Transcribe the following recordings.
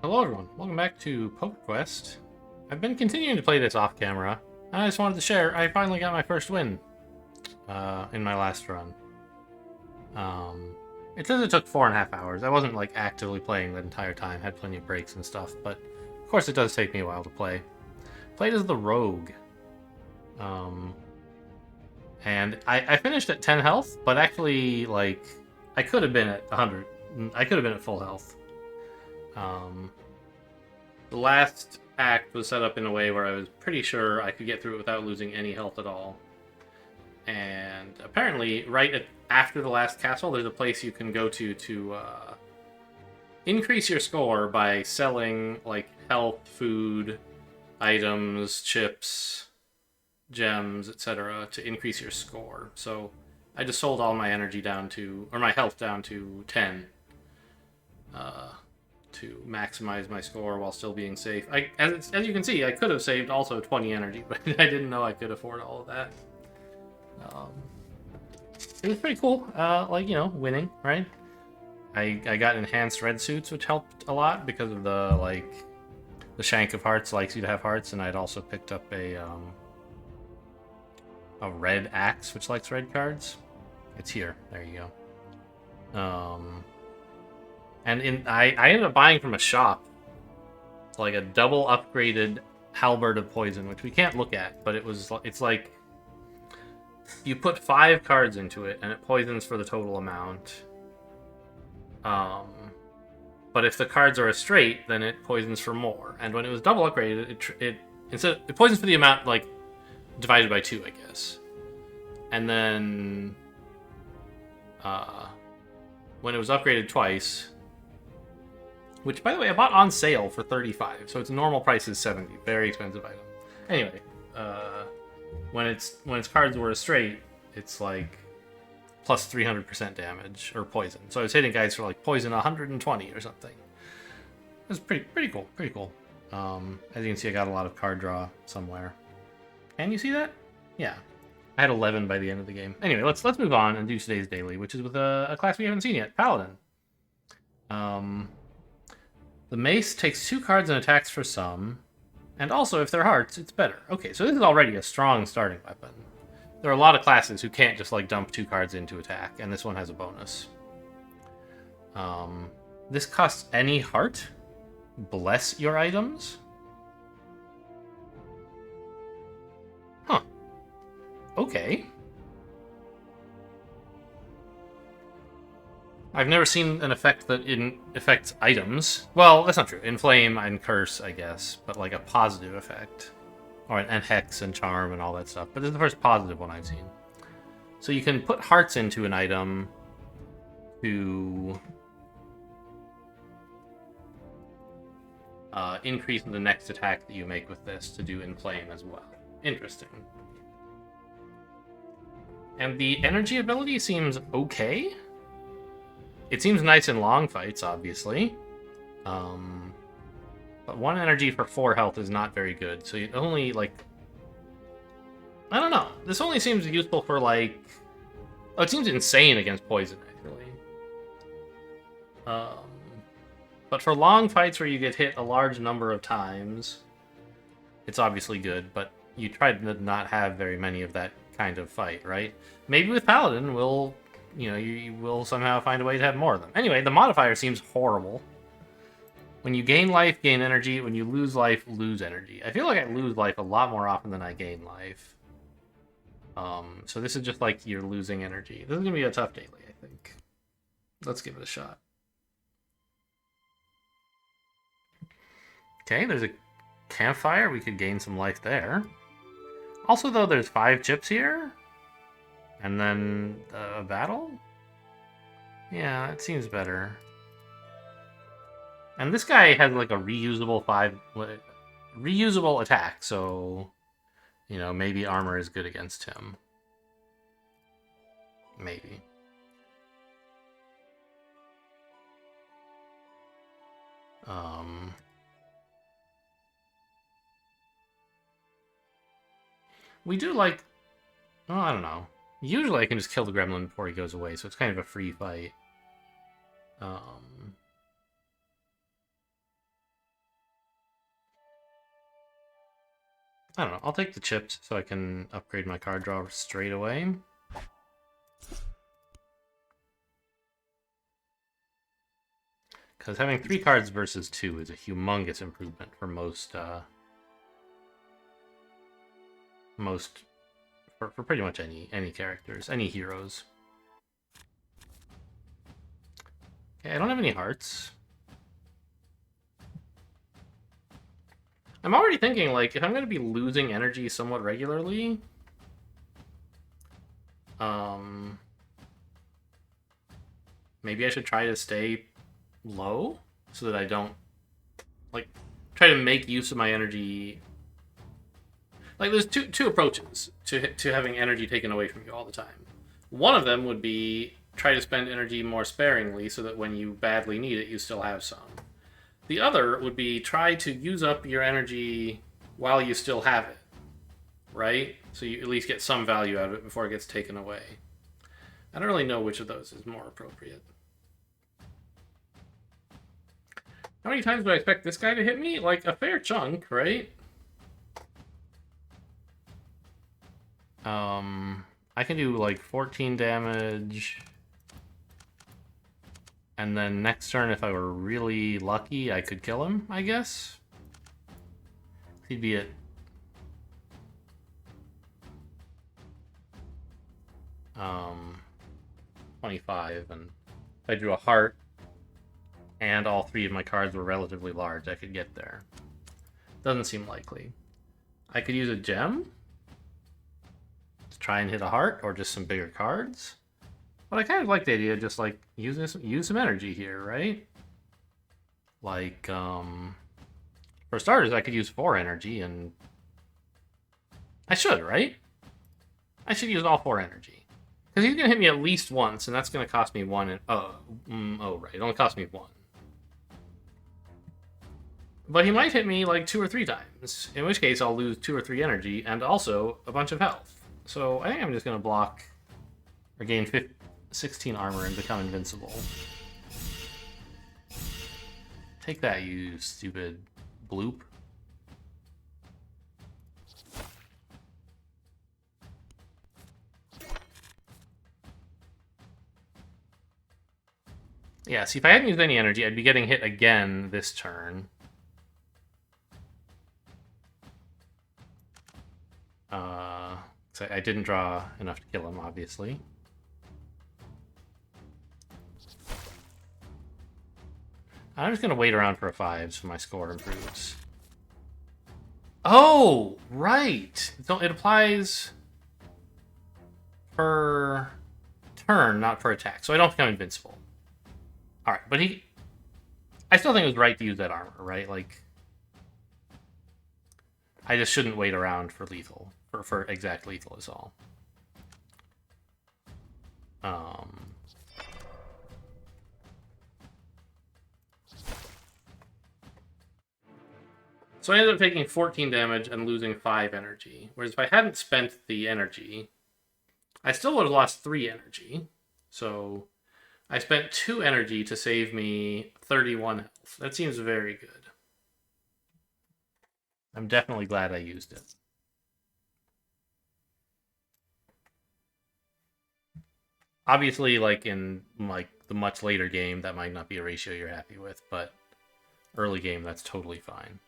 Hello everyone, welcome back to Quest. I've been continuing to play this off camera. I just wanted to share, I finally got my first win in my last run. It says it took 4.5 hours. I wasn't like actively playing the entire time, had plenty of breaks and stuff, but of course it does take me a while to play. Played as the Rogue. And I finished at 10 health, but actually, like, I could have been at 100. I could have been at full health. The last act was set up in a way where I was pretty sure I could get through it without losing any health at all. And apparently, after the last castle, there's a place you can go to increase your score by selling, like, health, food, items, chips, gems, etc. to increase your score. So I just sold all my energy down to, or my health down to 10. To maximize my score while still being safe. As you can see, I could have saved also 20 energy, but I didn't know I could afford all of that. It was pretty cool, like, you know, winning, right? I got enhanced red suits, which helped a lot because of the Shank of Hearts likes you to have hearts, and I'd also picked up a red axe, which likes red cards. It's here. There you go. And I ended up buying from a shop, like a double upgraded halberd of poison, which we can't look at, but it's like you put 5 cards into it and it poisons for the total amount. But if the cards are a straight, then it poisons for more. And when it was double upgraded, it poisons for the amount like divided by 2, I guess. And then when it was upgraded twice. Which, by the way, I bought on sale for 35, so its normal price is 70. Very expensive item. Anyway, when its cards were a straight, it's like plus 300% damage or poison. So I was hitting guys for like poison 120 or something. It was pretty cool. Pretty cool. As you can see, I got a lot of card draw somewhere. Can you see that? Yeah. I had 11 by the end of the game. Anyway, let's move on and do today's daily, which is with a class we haven't seen yet, Paladin. The mace takes 2 cards and attacks for some, and also if they're hearts, it's better. Okay, so this is already a strong starting weapon. There are a lot of classes who can't just like dump 2 cards into attack, and this one has a bonus. This costs any heart. Bless your items. Huh. Okay. I've never seen an effect that affects items. Well, that's not true. Inflame and curse, I guess, but like a positive effect. And hex and charm and all that stuff. But this is the first positive one I've seen. So you can put hearts into an item to increase the next attack that you make with this to do inflame as well. Interesting. And the energy ability seems okay. It seems nice in long fights, obviously. But 1 energy for 4 health is not very good. So you only, like... I don't know. This only seems useful for, like... Oh, it seems insane against poison, actually. But for long fights where you get hit a large number of times, it's obviously good, but you try to not have very many of that kind of fight, right? Maybe with Paladin, you will somehow find a way to have more of them. Anyway, the modifier seems horrible. When you gain life, gain energy. When you lose life, lose energy. I feel like I lose life a lot more often than I gain life. So this is just like you're losing energy. This is going to be a tough daily, I think. Let's give it a shot. Okay, there's a campfire. We could gain some life there. Also, though, there's 5 chips here. And then a battle? Yeah, it seems better. And this guy has like a reusable attack, so maybe armor is good against him. Maybe. We do like, oh, I don't know. Usually I can just kill the gremlin before he goes away, so it's kind of a free fight. I don't know. I'll take the chips so I can upgrade my card draw straight away. Because having 3 cards versus 2 is a humongous improvement for for pretty much any characters, any heroes. Okay, I don't have any hearts. I'm already thinking, like, if I'm going to be losing energy somewhat regularly, maybe I should try to stay low so that I don't, like, try to make use of my energy. Like, there's two approaches to having energy taken away from you all the time. One of them would be try to spend energy more sparingly so that when you badly need it, you still have some. The other would be try to use up your energy while you still have it, right? So you at least get some value out of it before it gets taken away. I don't really know which of those is more appropriate. How many times do I expect this guy to hit me? Like, a fair chunk, right? I can do, like, 14 damage. And then next turn, if I were really lucky, I could kill him, I guess. He'd be at 25, and if I drew a heart and all 3 of my cards were relatively large, I could get there. Doesn't seem likely. I could use a gem to try and hit a heart, or just some bigger cards. But I kind of like the idea of just, like, use some energy here, right? Like, for starters, I could use 4 energy, and I should, right? I should use all 4 energy. Because he's going to hit me at least once, and that's going to cost me 1. And right. It only cost me 1. But he might hit me, like, 2 or 3 times. In which case, I'll lose 2 or 3 energy, and also a bunch of health. So I think I'm just going to block, or gain 16 armor and become invincible. Take that, you stupid bloop. Yeah, see, if I hadn't used any energy, I'd be getting hit again this turn. So I didn't draw enough to kill him, obviously. I'm just going to wait around for a 5 so my score improves. Oh, right! So it applies per turn, not per attack. So I don't become invincible. Alright, but I still think it was right to use that armor, right? Like, I just shouldn't wait around for lethal. For exact lethal is all. So I ended up taking 14 damage and losing 5 energy. Whereas if I hadn't spent the energy, I still would have lost 3 energy. So I spent 2 energy to save me 31 health. That seems very good. I'm definitely glad I used it. Obviously, like in the much later game, that might not be a ratio you're happy with, but early game, that's totally fine.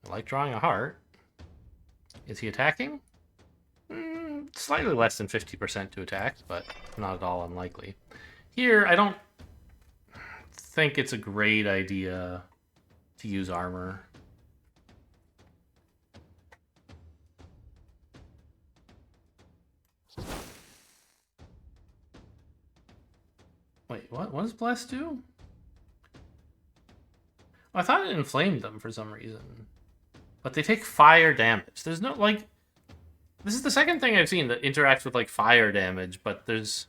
I like drawing a heart. Is he attacking? Slightly less than 50% to attack, but not at all unlikely. Here, I don't think it's a great idea to use armor. Wait, what? What does Bless do? I thought it inflamed them for some reason. But they take fire damage. There's no, like... This is the second thing I've seen that interacts with, like, fire damage, but there's...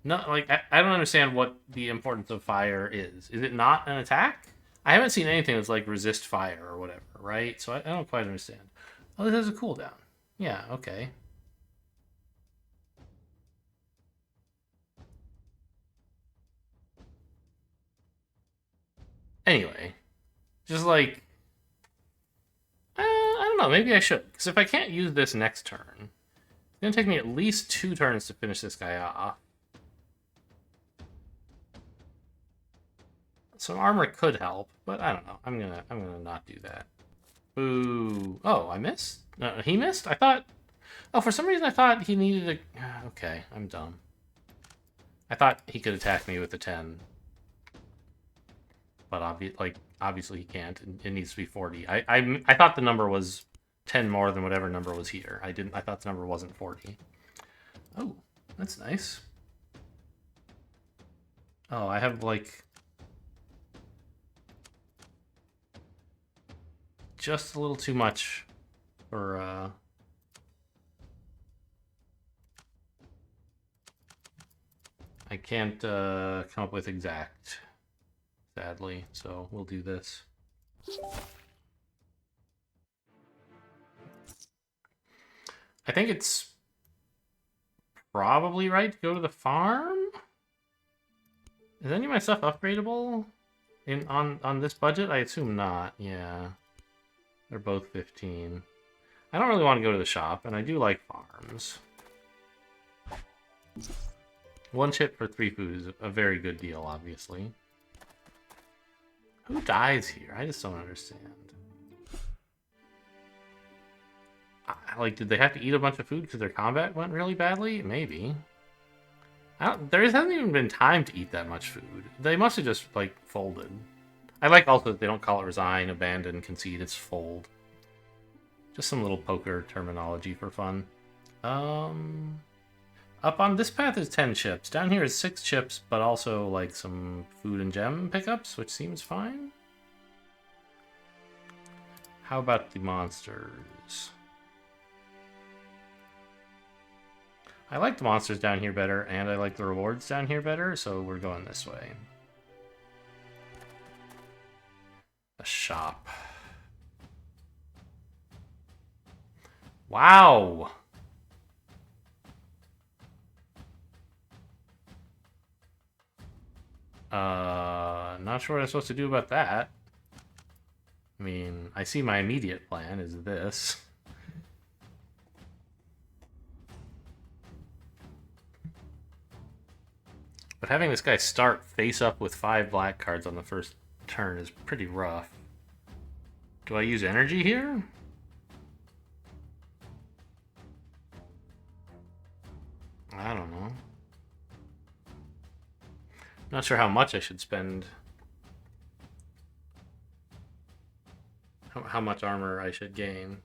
No, like, I don't understand what the importance of fire is. Is it not an attack? I haven't seen anything that's, like, resist fire or whatever, right? So I don't quite understand. Oh, this has a cooldown. Yeah, okay. Anyway, just like I don't know. Maybe I should, because if I can't use this next turn, it's gonna take me at least 2 turns to finish this guy off. Some armor could help, but I don't know. I'm gonna not do that. Ooh. Oh, I missed? He missed? I thought... Oh, for some reason I thought he needed a... Okay, I'm dumb. I thought he could attack me with a 10. But obviously he can't. It needs to be 40. I thought the number was 10 more than whatever number was here. I thought the number wasn't 40. Oh, that's nice. Oh, I have like... just a little too much for I can't come up with exact, sadly, so we'll do this. I think it's probably right to go to the farm. Is any of my stuff upgradable on this budget? I assume not. Yeah. They're both 15. I don't really want to go to the shop, and I do like farms. 1 chip for 3 food is a very good deal, obviously. Who dies here? I just don't understand. Like, did they have to eat a bunch of food because their combat went really badly? Maybe. There hasn't even been time to eat that much food. They must have just, like, folded. I like also that they don't call it resign, abandon, concede, it's fold. Just some little poker terminology for fun. Up on this path is 10 chips. Down here is 6 chips, but also like some food and gem pickups, which seems fine. How about the monsters? I like the monsters down here better, and I like the rewards down here better, so we're going this way. A shop. Wow! Not sure what I'm supposed to do about that. I mean, I see my immediate plan is this. But having this guy start face up with 5 black cards on the first turn is pretty rough. Do I use energy here? I don't know. Not sure how much I should spend. How much armor I should gain.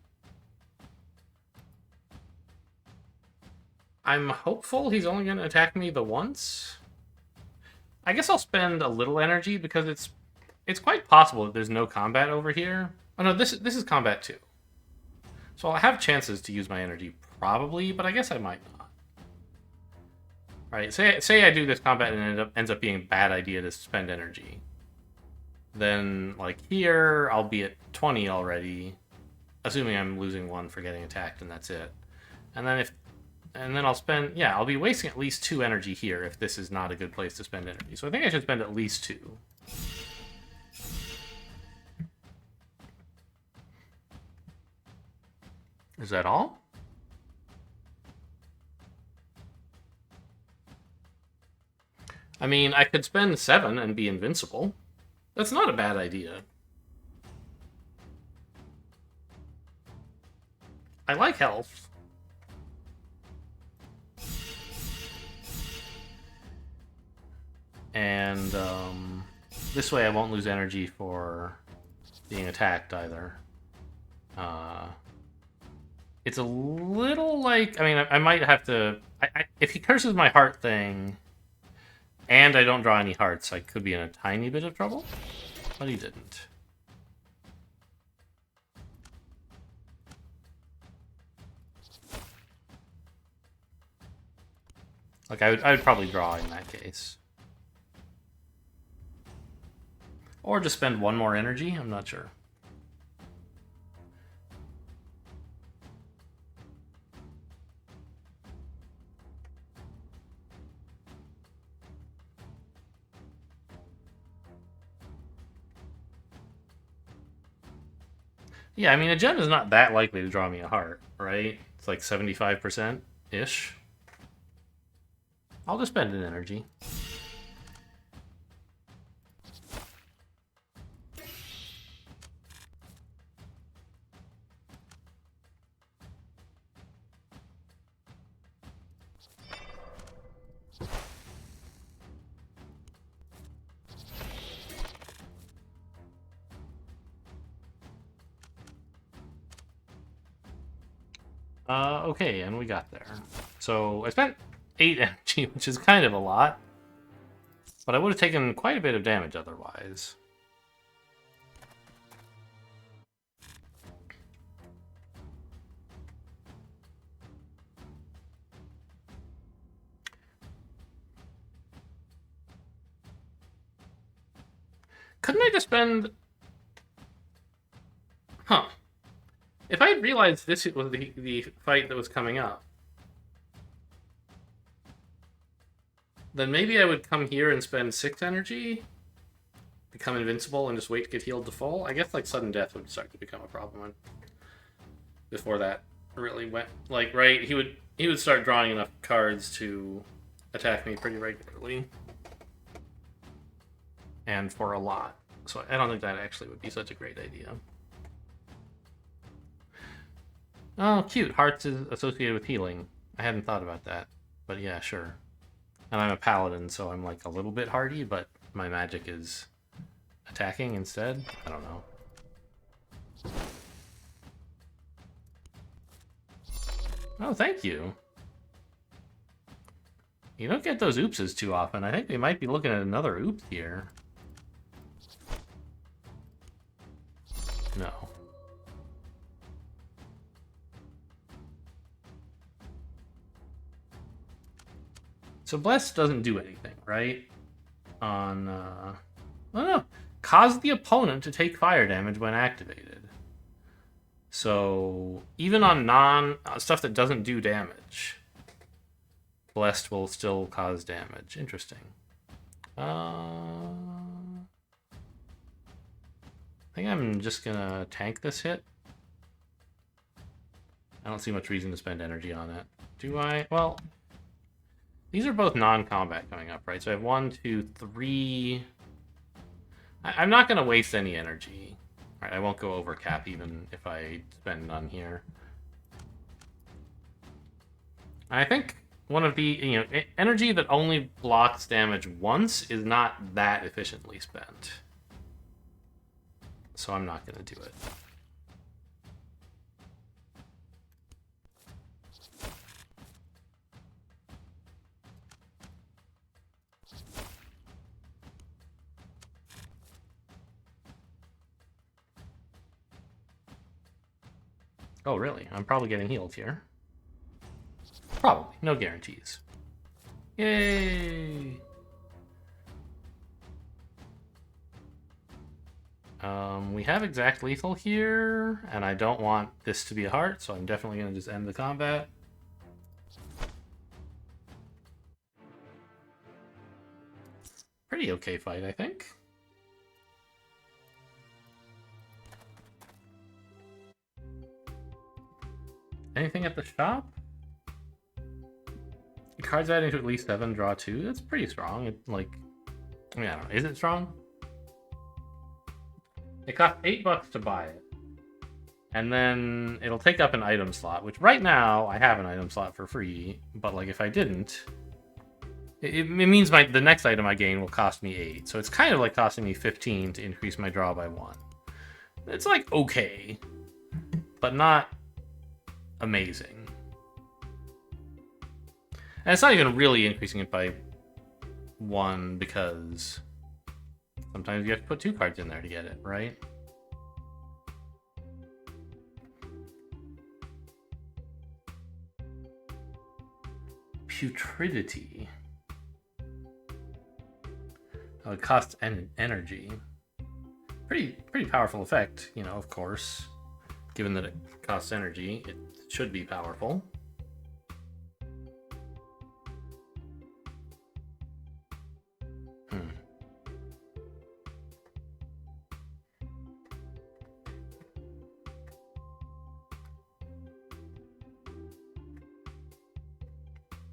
I'm hopeful he's only going to attack me the once. I guess I'll spend a little energy because it's quite possible that there's no combat over here. Oh no, this is combat too. So I'll have chances to use my energy probably, but I guess I might not. Right, say I do this combat and it ends up being a bad idea to spend energy. Then, like here, I'll be at 20 already, assuming I'm losing 1 for getting attacked, and that's it. And then I'll spend, yeah, I'll be wasting at least 2 energy here if this is not a good place to spend energy. So I think I should spend at least 2. Is that all? I mean, I could spend 7 and be invincible. That's not a bad idea. I like health. And this way I won't lose energy for being attacked either. It's a little like... I mean, I might have to... if he curses my heart thing... and I don't draw any hearts, I could be in a tiny bit of trouble. But he didn't. Like, I would probably draw in that case. Or just spend 1 more energy, I'm not sure. Yeah, I mean, a gem is not that likely to draw me a heart, right? It's like 75%-ish. I'll just spend an energy. Okay, and we got there. So I spent 8 energy, which is kind of a lot. But I would have taken quite a bit of damage otherwise. Couldn't I just spend... Huh. If I had realized this was the fight that was coming up, then maybe I would come here and spend 6 energy, become invincible, and just wait to get healed to full. I guess like sudden death would start to become a problem before that really went. Like, right, he would start drawing enough cards to attack me pretty regularly. And for a lot. So I don't think that actually would be such a great idea. Oh, cute. Hearts is associated with healing. I hadn't thought about that. But yeah, sure. And I'm a paladin, so I'm like a little bit hardy, but my magic is attacking instead. I don't know. Oh, thank you. You don't get those oopses too often. I think we might be looking at another oops here. No. So Bless doesn't do anything, right? On, oh no. Cause the opponent to take fire damage when activated. So, even on stuff that doesn't do damage, Blessed will still cause damage. Interesting. I think I'm just gonna tank this hit. I don't see much reason to spend energy on it. Do I? Well, these are both non-combat coming up, right? So I have 1, 2, 3... I'm not going to waste any energy. All right, I won't go over cap even if I spend none here. I think one of the, energy that only blocks damage once is not that efficiently spent. So I'm not going to do it. Oh, really? I'm probably getting healed here. Probably. No guarantees. Yay! We have exact lethal here, and I don't want this to be a heart, so I'm definitely going to just end the combat. Pretty okay fight, I think. Anything at the shop? Cards adding to at least 7, draw 2. That's pretty strong. It, like, I mean, I don't know. Is it strong? It costs $8 to buy it. And then it'll take up an item slot, which right now I have an item slot for free. But like if I didn't, it means the next item I gain will cost me 8. So it's kind of like costing me 15 to increase my draw by 1. It's like okay, but not amazing. And it's not even really increasing it by 1 because sometimes you have to put 2 cards in there to get it, right? Putridity. Oh, it costs energy. Pretty powerful effect, of course. Given that it costs energy, it should be powerful.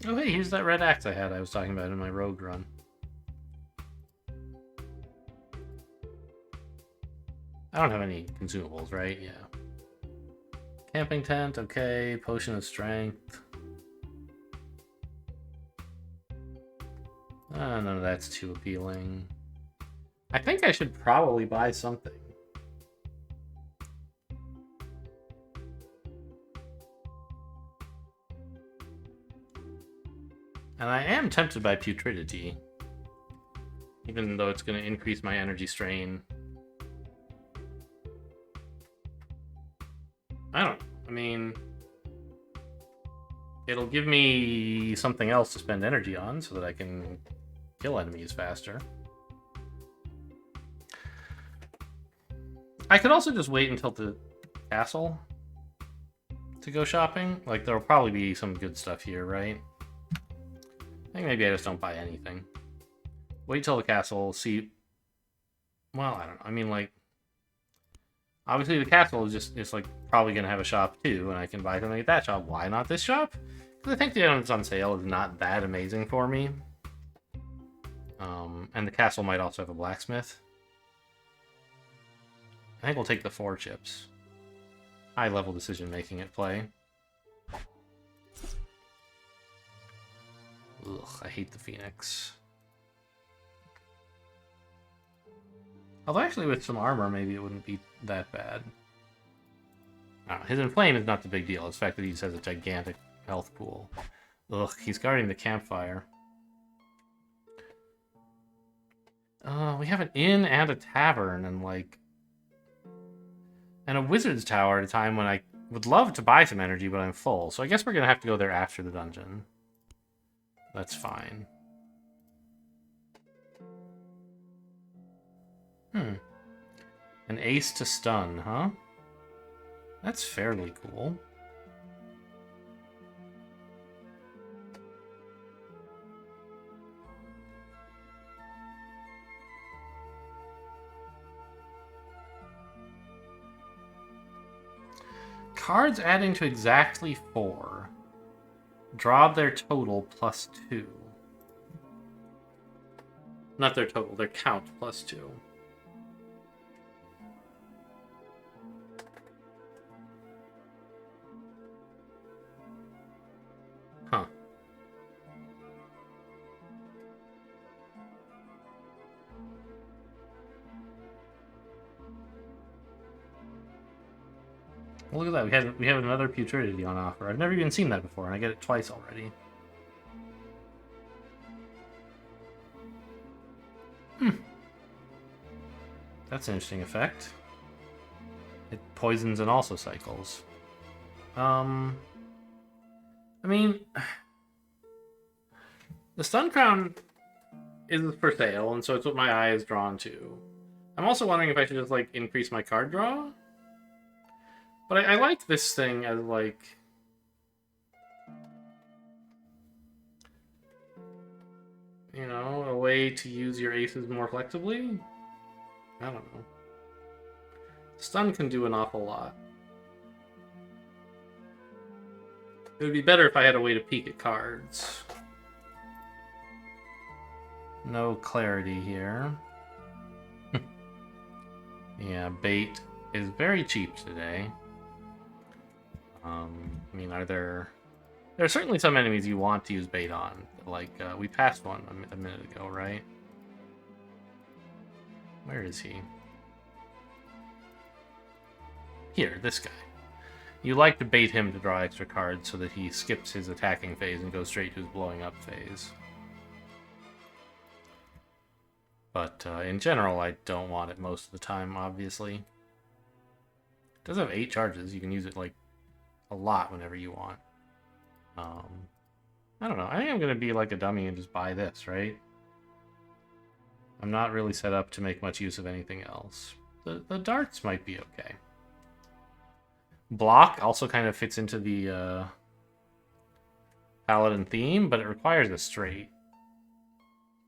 Oh, hey, here's that red axe I was talking about in my rogue run. I don't have any consumables, right? Yeah. Camping tent, okay. Potion of strength. None of that's too appealing. I think I should probably buy something. And I am tempted by putridity. Even though it's going to increase my energy strain. I don't know. I mean, it'll give me something else to spend energy on so that I can kill enemies faster. I could also just wait until the castle to go shopping. Like, there'll probably be some good stuff here, right? I think maybe I just don't buy anything. Wait till the castle, see... Well, I don't know. I mean, like... Obviously, the castle is like, probably going to have a shop, too, and I can buy something at that shop. Why not this shop? Because I think the item that's on sale is not that amazing for me. And the castle might also have a blacksmith. I think we'll take the 4 chips. High-level decision-making at play. Ugh, I hate the Phoenix. Although actually with some armor, maybe it wouldn't be that bad. I don't know, his Inflame is not the big deal. It's the fact that he just has a gigantic health pool. Ugh, he's guarding the campfire. We have an inn and a tavern and like... And a wizard's tower at a time when I would love to buy some energy, but I'm full. So I guess we're going to have to go there after the dungeon. That's fine. An ace to stun, huh? That's fairly cool. Cards adding to exactly 4. Draw their total plus 2. Not their total, their count plus 2. Huh. Well, look at that. We have another putridity on offer. I've never even seen that before, and I get it twice already. That's an interesting effect. It poisons and also cycles. I mean, the Stun Crown is for sale, and so it's what my eye is drawn to. I'm also wondering if I should just, like, increase my card draw. But I like this thing as, like... You know, a way to use your aces more flexibly? I don't know. Stun can do an awful lot. It would be better if I had a way to peek at cards. No clarity here. Yeah, bait is very cheap today. I mean, there are certainly some enemies you want to use bait on. Like, we passed one a minute ago, right? Where is he? Here, this guy. You like to bait him to draw extra cards so that he skips his attacking phase and goes straight to his blowing up phase. But in general, I don't want it most of the time, obviously. It does have 8 charges. You can use it, like, a lot whenever you want. I don't know. I think I'm going to be like a dummy and just buy this, right? I'm not really set up to make much use of anything else. The darts might be okay. Block also kind of fits into the Paladin theme, but it requires a straight,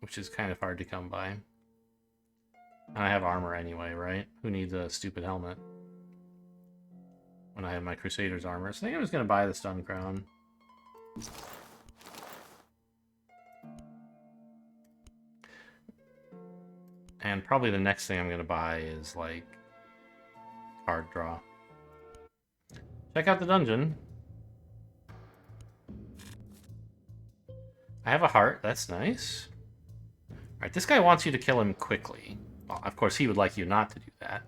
which is kind of hard to come by. And I have armor anyway, right? Who needs a stupid helmet when I have my Crusader's armor? So I think I'm just going to buy the Stun Crown. And probably the next thing I'm going to buy is, like, card draw. Check out the dungeon. I have a heart. That's nice. Alright, this guy wants you to kill him quickly. Well, of course, he would like you not to do that.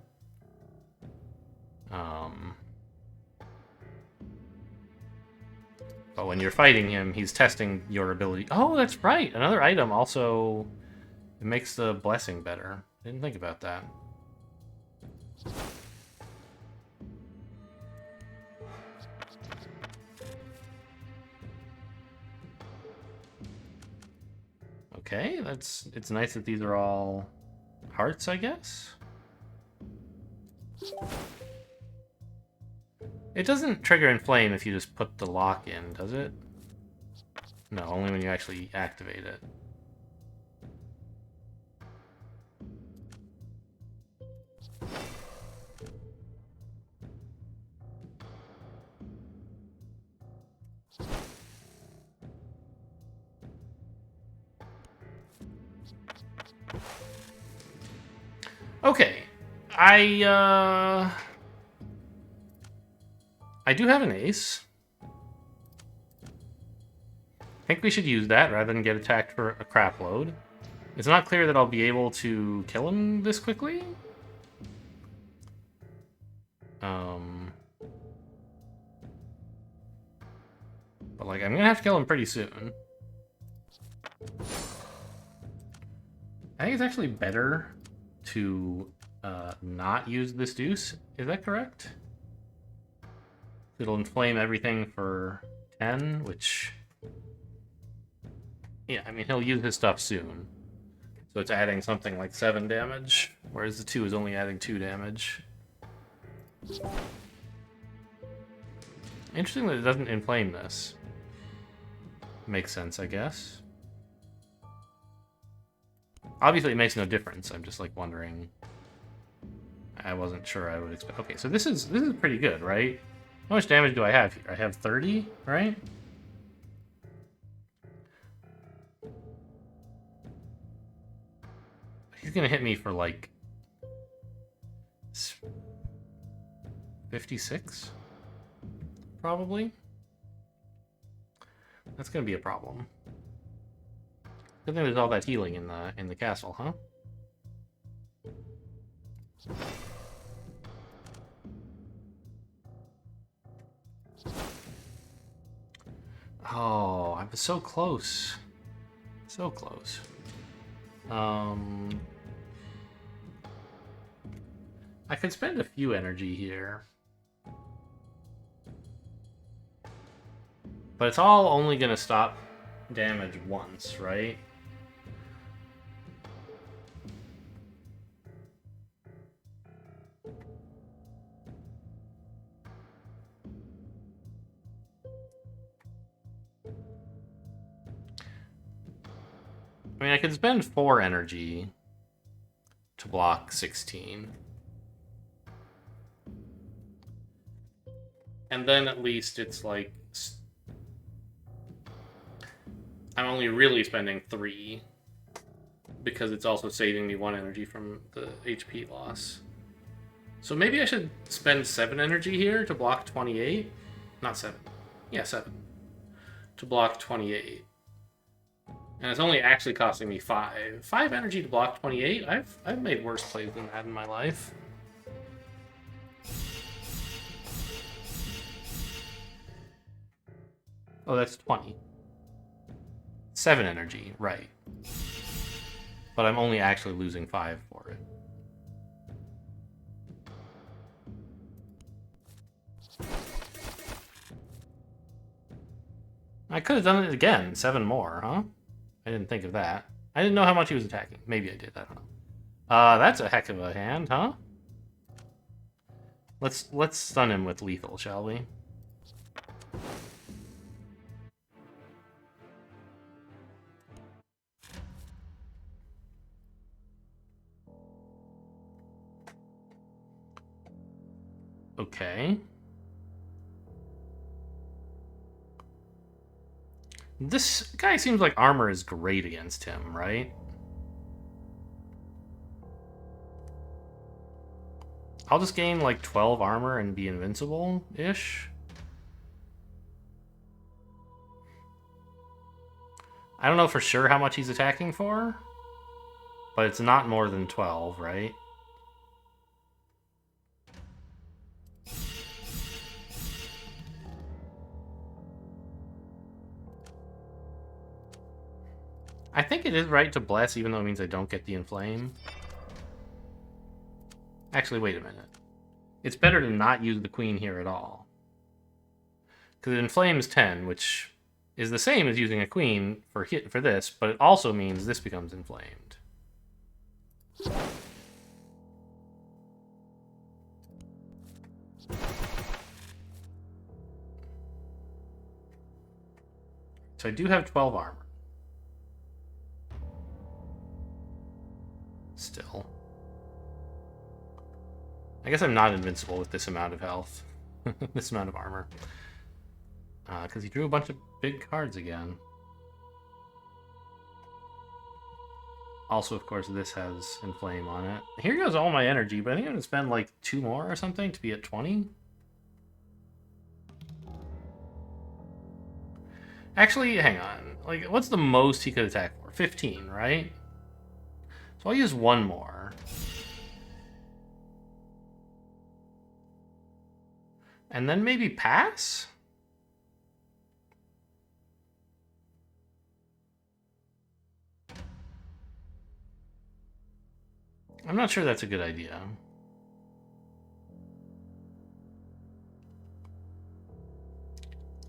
But when you're fighting him, he's testing your ability. Oh, that's right! Another item also... It makes the blessing better. Didn't think about that. Okay, it's nice that these are all hearts, I guess. It doesn't trigger Inflame if you just put the lock in, does it? No, only when you actually activate it. Okay, I do have an ace. I think we should use that rather than get attacked for a crap load. It's not clear that I'll be able to kill him this quickly. But, like, I'm gonna have to kill him pretty soon. I think it's actually better to not use this deuce. Is that correct? It'll inflame everything for 10, which... Yeah, I mean, he'll use his stuff soon. So it's adding something like 7 damage, whereas the 2 is only adding 2 damage. Interesting that it doesn't inflame this. Makes sense, I guess. Obviously, it makes no difference. I'm just, like, wondering... I wasn't sure I would expect... Okay, so this is pretty good, right? How much damage do I have here? I have 30, right? He's gonna hit me for, like... 56? Probably? That's gonna be a problem. Good thing there's all that healing in the castle, huh? Oh, I was so close. So close. I could spend a few energy here. But it's all only gonna stop damage once, right? I mean, I could spend 4 energy to block 16. And then at least it's like... I'm only really spending 3. Because it's also saving me 1 energy from the HP loss. So maybe I should spend 7 energy here to block 28? Not 7. Yeah, 7. To block 28. And it's only actually costing me 5. 5 energy to block 28? I've made worse plays than that in my life. Oh, that's 20. 7 energy, right. But I'm only actually losing 5 for it. I could have done it again. 7 more, huh? I didn't think of that. I didn't know how much he was attacking. Maybe I did, I don't know. That's a heck of a hand, huh? Let's stun him with lethal, shall we? Okay. This guy seems like armor is great against him, right? I'll just gain like 12 armor and be invincible-ish. I don't know for sure how much he's attacking for, but it's not more than 12, right? I think it is right to bless, even though it means I don't get the inflame. Actually, wait a minute. It's better to not use the queen here at all. Because it inflames 10, which is the same as using a queen for this, but it also means this becomes inflamed. So I do have 12 armor. Still. I guess I'm not invincible with this amount of health. This amount of armor. Because he drew a bunch of big cards again. Also, of course, this has inflame on it. Here goes all my energy, but I think I'm going to spend like 2 more or something to be at 20. Actually, hang on. Like, what's the most he could attack for? 15, right? So I'll use 1 more. And then maybe pass? I'm not sure that's a good idea.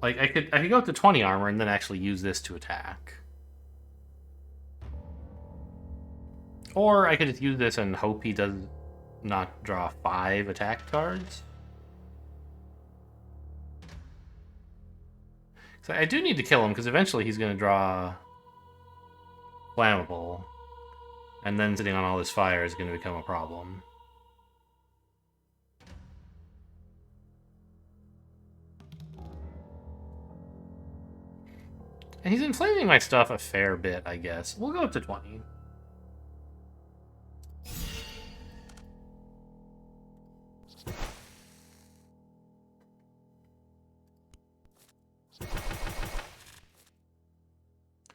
Like, I could go up to 20 armor and then actually use this to attack. Or I could just use this and hope he does not draw 5 attack cards. So I do need to kill him, because eventually he's going to draw flammable. And then sitting on all this fire is going to become a problem. And he's inflaming my stuff a fair bit, I guess. We'll go up to 20.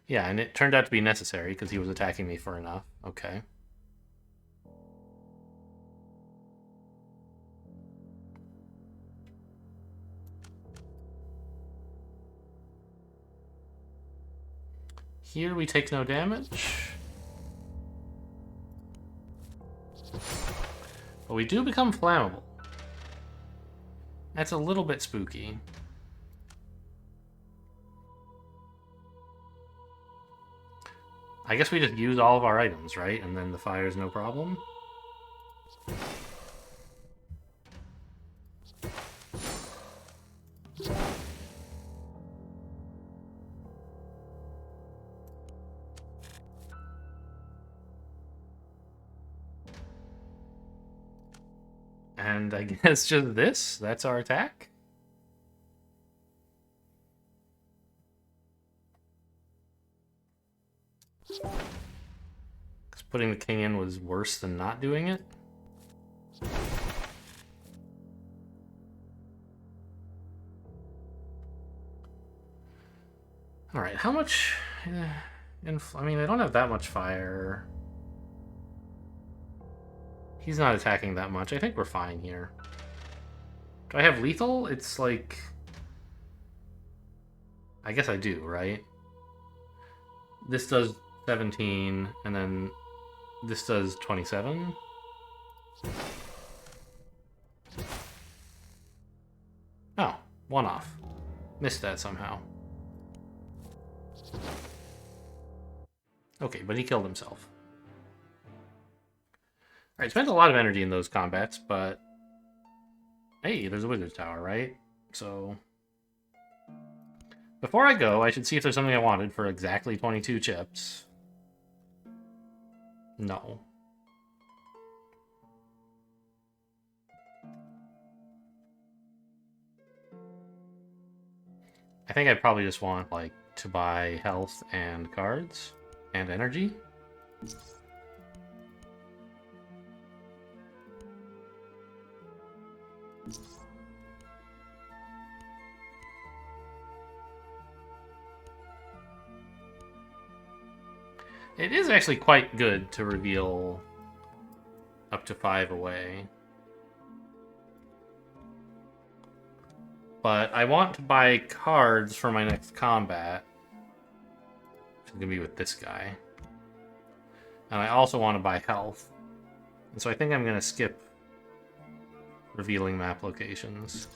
Yeah, and it turned out to be necessary because he was attacking me for enough. Okay. Here we take no damage. But we do become flammable. That's a little bit spooky. I guess we just use all of our items, right? And then the fire's no problem. And I guess just this, that's our attack. Because putting the king in was worse than not doing it. Alright, how much... I mean, I don't have that much fire. He's not attacking that much. I think we're fine here. Do I have lethal? It's like... I guess I do, right? This does 17, and then this does 27. Oh, 1 off. Missed that somehow. Okay, but he killed himself. Alright, spent a lot of energy in those combats, but... Hey, there's a wizard's tower, right? So... Before I go, I should see if there's something I wanted for exactly 22 chips. No. I think I probably just want, like, to buy health and cards and energy. It is actually quite good to reveal up to 5 away. But I want to buy cards for my next combat. Which is going to be with this guy. And I also want to buy health. And so I think I'm going to skip revealing map locations.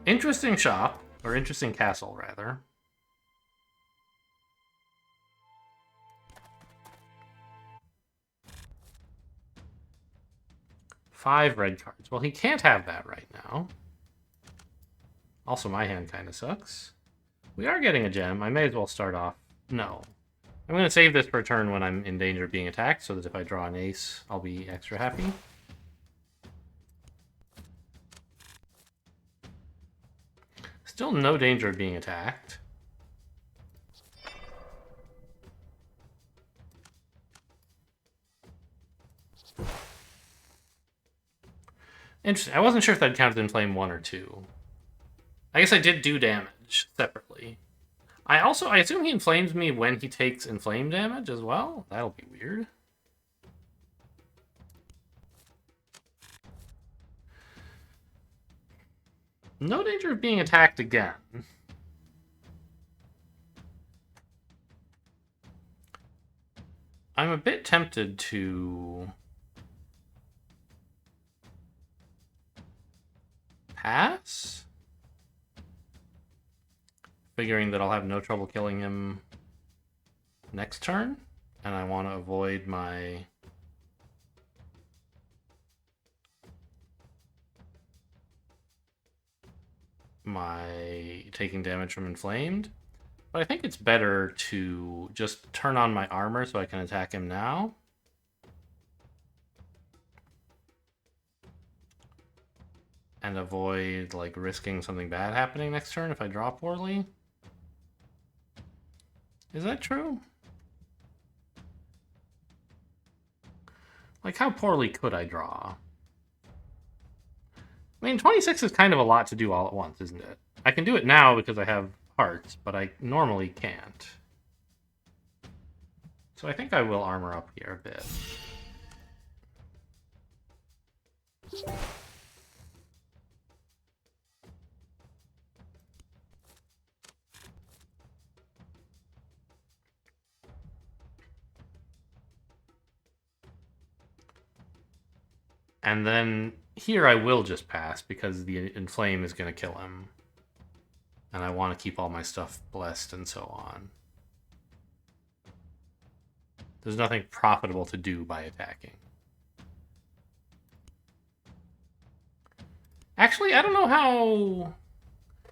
Interesting shop, or interesting castle, rather. Five red cards. Well, he can't have that right now. Also, my hand kind of sucks. We are getting a gem. I may as well start off. No. I'm going to save this for a turn when I'm in danger of being attacked, so that if I draw an ace, I'll be extra happy. Still no danger of being attacked. Interesting. I wasn't sure if that counted in Flame 1 or 2. I guess I did do damage separately. I assume he inflames me when he takes inflame damage as well? That'll be weird. No danger of being attacked again. I'm a bit tempted to pass, figuring that I'll have no trouble killing him next turn, and I want to avoid my taking damage from inflamed. But I think it's better to just turn on my armor so I can attack him now. And avoid, like, risking something bad happening next turn if I draw poorly. Is that true? Like, how poorly could I draw? I mean, 26 is kind of a lot to do all at once, isn't it? I can do it now because I have hearts, but I normally can't. So I think I will armor up here a bit. And then here I will just pass because the inflame is going to kill him. And I want to keep all my stuff blessed and so on. There's nothing profitable to do by attacking. Actually, I don't know how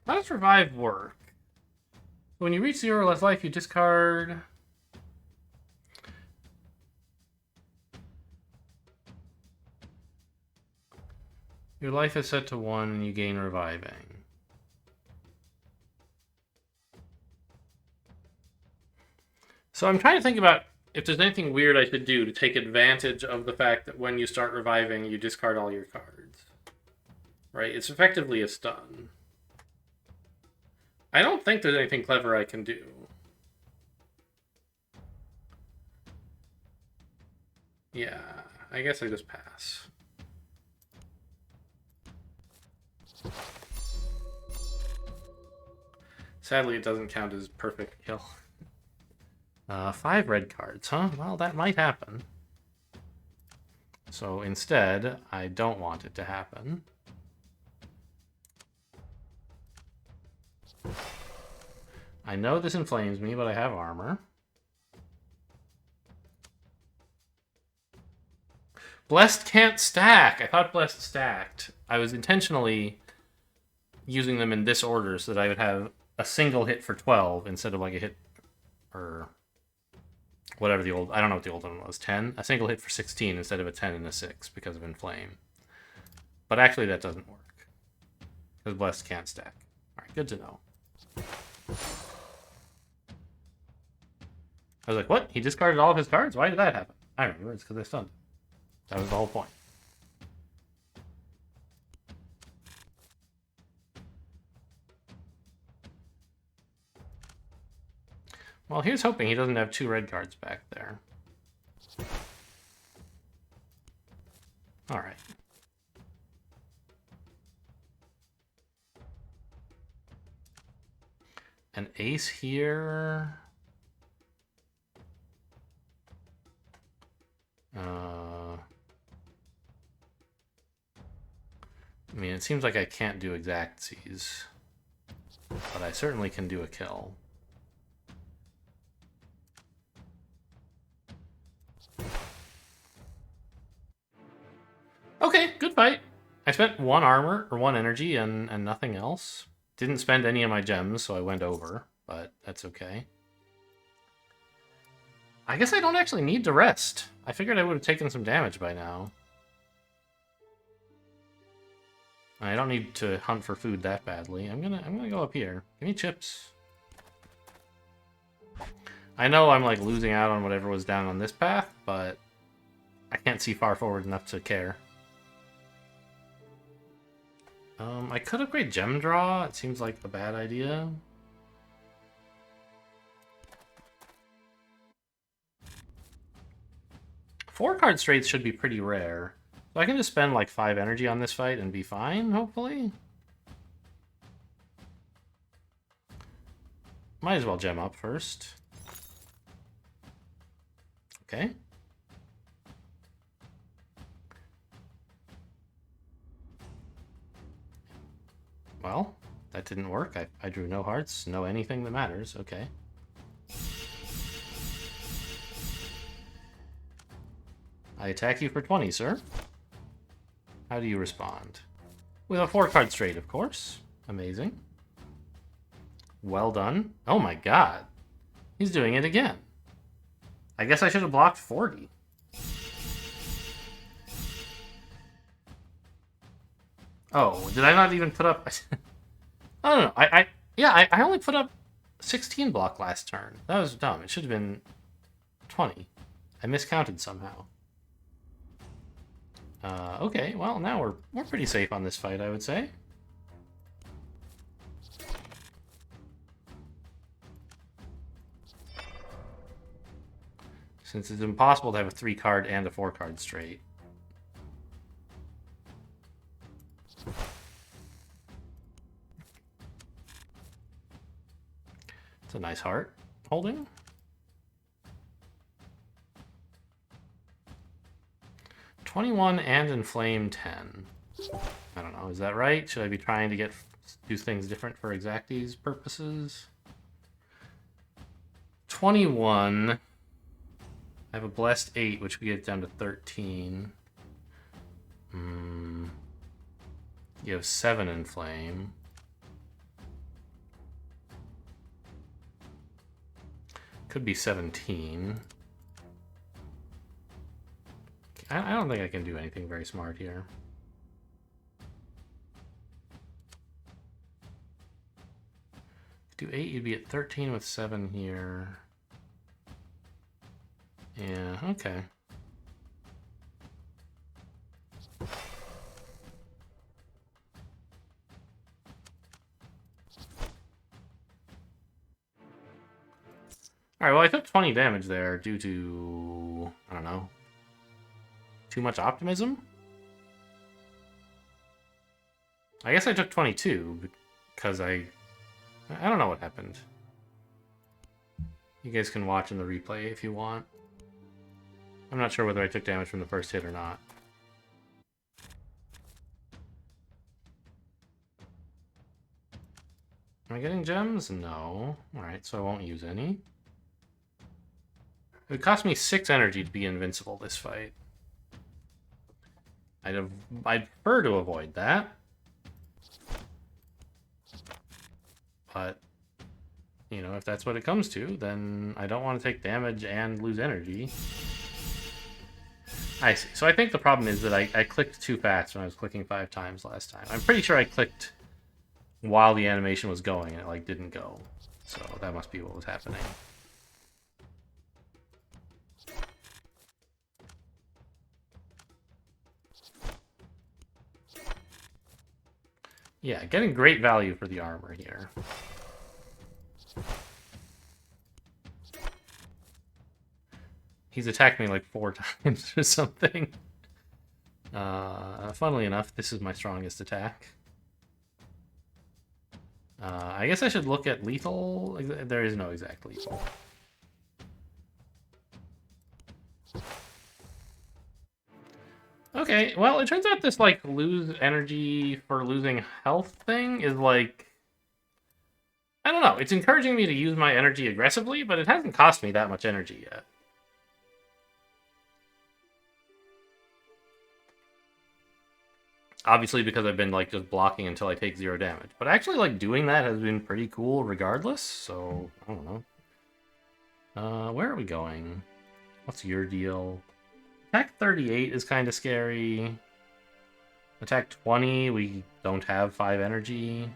does revive work? When you reach 0 or less life, you discard... Your life is set to 1 and you gain reviving. So I'm trying to think about if there's anything weird I should do to take advantage of the fact that when you start reviving, you discard all your cards. Right? It's effectively a stun. I don't think there's anything clever I can do. Yeah, I guess I just pass. Sadly, it doesn't count as perfect kill. 5 red cards, huh? Well, that might happen. So instead, I don't want it to happen. I know this inflames me, but I have armor. Blessed can't stack! I thought Blessed stacked. I was intentionally using them in this order so that I would have a single hit for 12 instead of like a hit or whatever the old, I don't know what the old one was, 10? A single hit for 16 instead of a 10 and a 6 because of inflame. But actually that doesn't work because Blessed can't stack. Alright, good to know. I was like, what? He discarded all of his cards? Why did that happen? I remember, it's because I stunned him. That was the whole point. Well, here's hoping he doesn't have 2 red cards back there. Alright. An ace here. I mean, it seems like I can't do exactsies, but I certainly can do a kill. Okay, good fight. I spent 1 armor, or 1 energy, and nothing else. Didn't spend any of my gems, so I went over, but that's okay. I guess I don't actually need to rest. I figured I would have taken some damage by now. I don't need to hunt for food that badly. I'm gonna go up here. Give me chips. I know I'm like losing out on whatever was down on this path, but I can't see far forward enough to care. I could upgrade gem draw. It seems like a bad idea. Four card straights should be pretty rare. So I can just spend like 5 energy on this fight and be fine, hopefully. Might as well gem up first. Okay. Well, that didn't work. I drew no hearts, no anything that matters. Okay. I attack you for 20, sir. How do you respond? With a 4-card straight, of course. Amazing. Well done. Oh my god. He's doing it again. I guess I should have blocked 40. Oh, did I not even put up... I don't know. I only put up 16 block last turn. That was dumb. It should have been 20. I miscounted somehow. Okay, well, now we're pretty safe on this fight, I would say. Since it's impossible to have a 3-card and a 4-card straight. It's a nice heart holding. $21 and inflame 10. I don't know, is that right? Should I be trying to do things different for exacties purposes? 21. I have a blessed 8, which we get down to 13. You have 7 inflame. Could be 17. I don't think I can do anything very smart here. Do 8, you'd be at 13 with 7 here. Yeah, okay. Alright, well, I took 20 damage there due to... I don't know. Too much optimism? I guess I took 22 because I don't know what happened. You guys can watch in the replay if you want. I'm not sure whether I took damage from the first hit or not. Am I getting gems? No. Alright, so I won't use any. It would cost me 6 energy to be invincible this fight. I'd prefer to avoid that. But, you know, if that's what it comes to, then I don't want to take damage and lose energy. I see. So I think the problem is that I clicked too fast when I was clicking 5 times last time. I'm pretty sure I clicked while the animation was going and it, like, didn't go. So that must be what was happening. Yeah, getting great value for the armor here. He's attacked me like 4 times or something. Funnily enough, this is my strongest attack. I guess I should look at lethal. There is no exact lethal. Okay, well, it turns out this, like, lose energy for losing health thing is, like... I don't know, it's encouraging me to use my energy aggressively, but it hasn't cost me that much energy yet. Obviously because I've been, like, just blocking until I take 0 damage. But actually, like, doing that has been pretty cool regardless, so... I don't know. Where are we going? What's your deal? Attack 38 is kind of scary. Attack 20, we don't have 5 energy.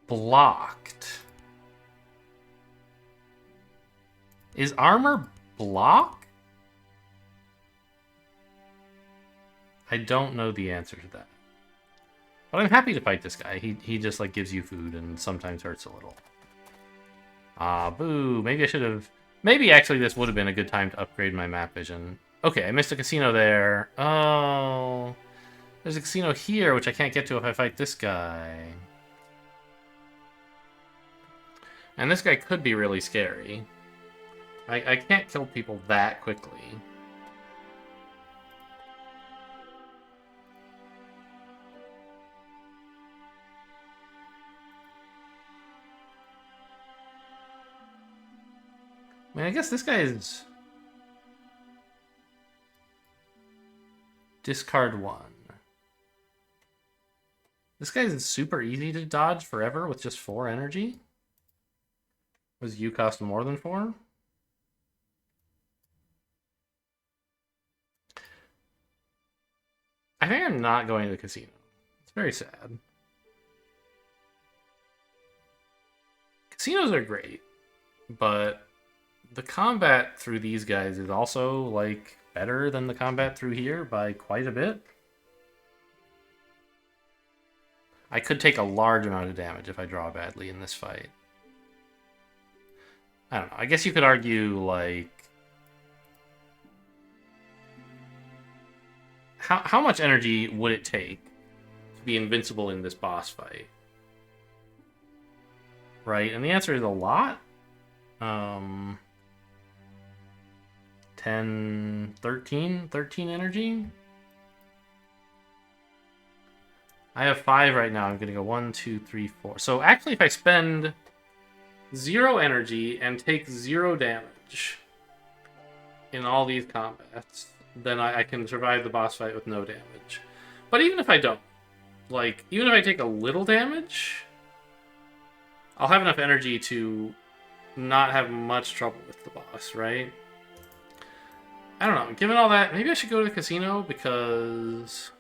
Blocked. Is armor block? I don't know the answer to that. But I'm happy to fight this guy. He just, like, gives you food and sometimes hurts a little. Ah, boo. Maybe I should have... Maybe, actually, this would have been a good time to upgrade my map vision. Okay, I missed a casino there. Oh... There's a casino here, which I can't get to if I fight this guy. And this guy could be really scary. I can't kill people that quickly. I mean, I guess this guy is... Discard 1. This guy is super easy to dodge forever with just 4 energy. Does you cost more than 4? I think I'm not going to the casino. It's very sad. Casinos are great, but the combat through these guys is also, like, better than the combat through here by quite a bit. I could take a large amount of damage if I draw badly in this fight. I don't know. I guess you could argue, like... How much energy would it take to be invincible in this boss fight? Right? And the answer is a lot. 10, 13 energy? I have 5 right now. I'm going to go 1, 2, 3, 4. So actually, if I spend 0 energy and take 0 damage in all these combats, then I can survive the boss fight with no damage. But even if I don't, like, even if I take a little damage, I'll have enough energy to not have much trouble with the boss, right? I don't know. Given all that, maybe I should go to the casino because...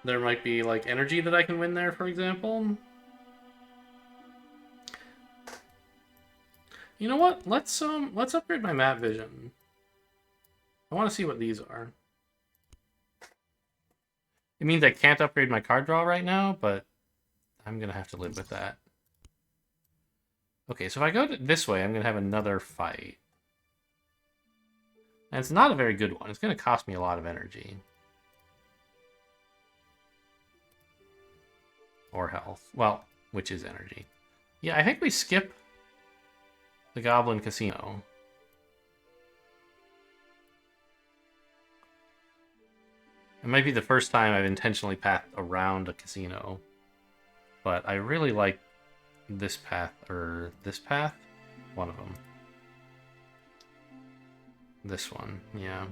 there might be, like, energy that I can win there, for example. You know what? Let's upgrade my map vision. I want to see what these are. It means I can't upgrade my card draw right now, but I'm gonna have to live with that. Okay, so if I go this way, I'm gonna have another fight. And it's not a very good one. It's gonna cost me a lot of energy. Or health. Well, which is energy. Yeah, I think we skip the Goblin Casino. It might be the first time I've intentionally pathed around a casino. But I really like this path, or this path? One of them. This one, yeah.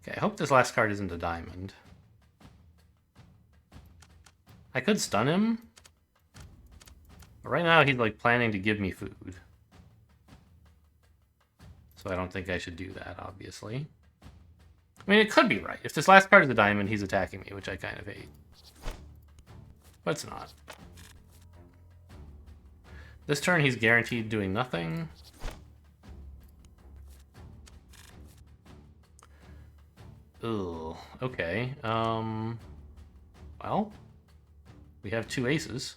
Okay, I hope this last card isn't a diamond. I could stun him. But right now, he's like planning to give me food. So I don't think I should do that, obviously. I mean, it could be right. If this last card is a diamond, he's attacking me, which I kind of hate. But it's not. This turn, he's guaranteed doing nothing. Ugh, okay. Well, we have 2 aces.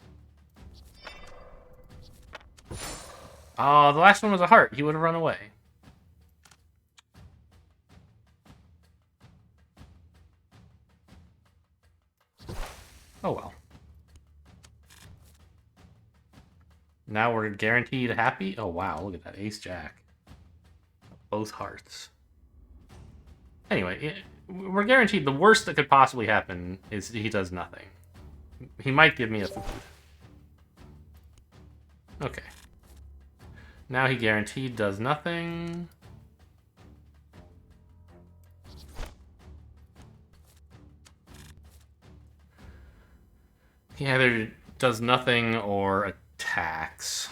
Oh, the last one was a heart. He would have run away. Oh well. Now we're guaranteed happy. Oh wow, look at that ace jack. Both hearts. Anyway, we're guaranteed the worst that could possibly happen is he does nothing. He might give me a food. Okay. Now he guaranteed does nothing. He either does nothing or attacks.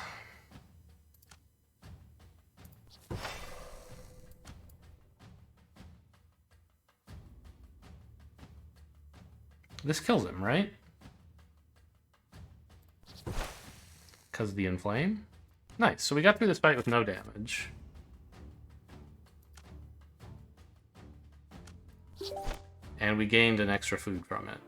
This kills him, right? Because of the inflame? Nice, so we got through this fight with no damage. And we gained an extra food from it.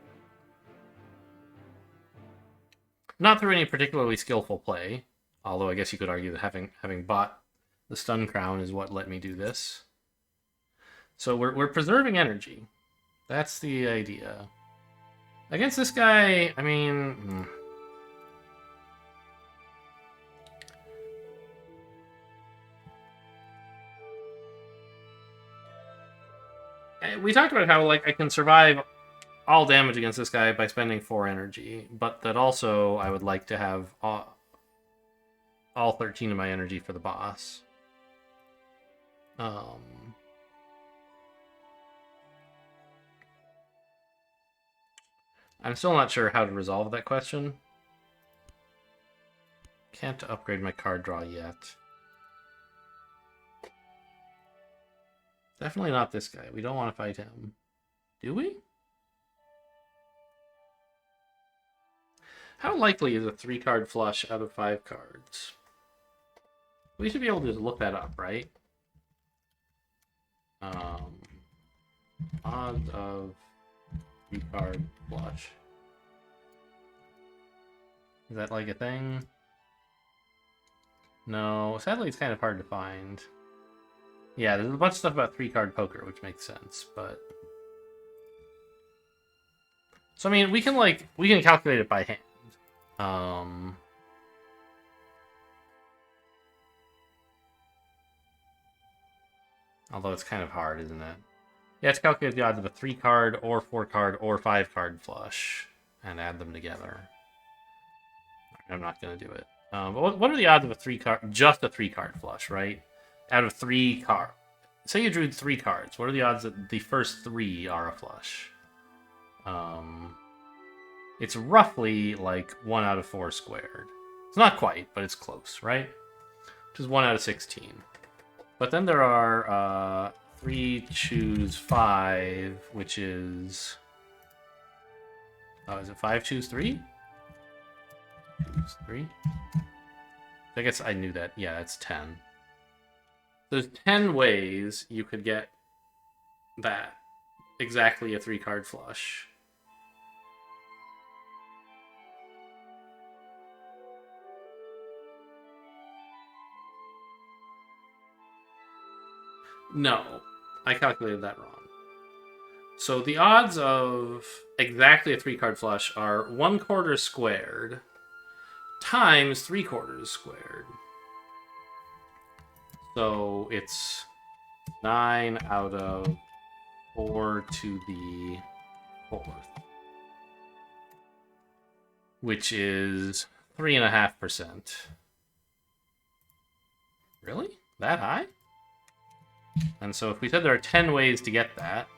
Not through any particularly skillful play, although I guess you could argue that having bought the stun crown is what let me do this. So we're preserving energy. That's the idea. Against this guy, I mean... We talked about how like I can survive all damage against this guy by spending 4 energy, but that also I would like to have all 13 of my energy for the boss. I'm still not sure how to resolve that question. Can't upgrade my card draw yet. Definitely not this guy. We don't want to fight him. Do we? How likely is a 3-card flush out of 5 cards? We should be able to just look that up, right? Odds of 3-card flush. Is that like a thing? No, sadly it's kind of hard to find. Yeah, there's a bunch of stuff about 3-card poker, which makes sense, but... So, I mean, we can calculate it by hand. Although it's kind of hard, isn't it? You have to calculate the odds of a 3-card, or 4-card, or 5-card flush, and add them together. I'm not going to do it. But what are the odds of a 3-card, just a 3-card flush, right? Out of 3 cards. Say you drew 3 cards. What are the odds that the first 3 are a flush? It's roughly like 1 out of 4 squared. It's not quite, but it's close, right? Which is 1 out of 16. But then there are 3 choose 5, which is... Oh, is it 5 choose 3? Choose 3? I guess I knew that. Yeah, that's 10. There's 10 ways you could get that. Exactly a 3-card flush. No, I calculated that wrong. So the odds of exactly a 3-card flush are 1/4 squared times 3/4 squared. So it's 9 out of 4 to the 4th, which is 3.5%. Really? That high? And so if we said there are 10 ways to get that,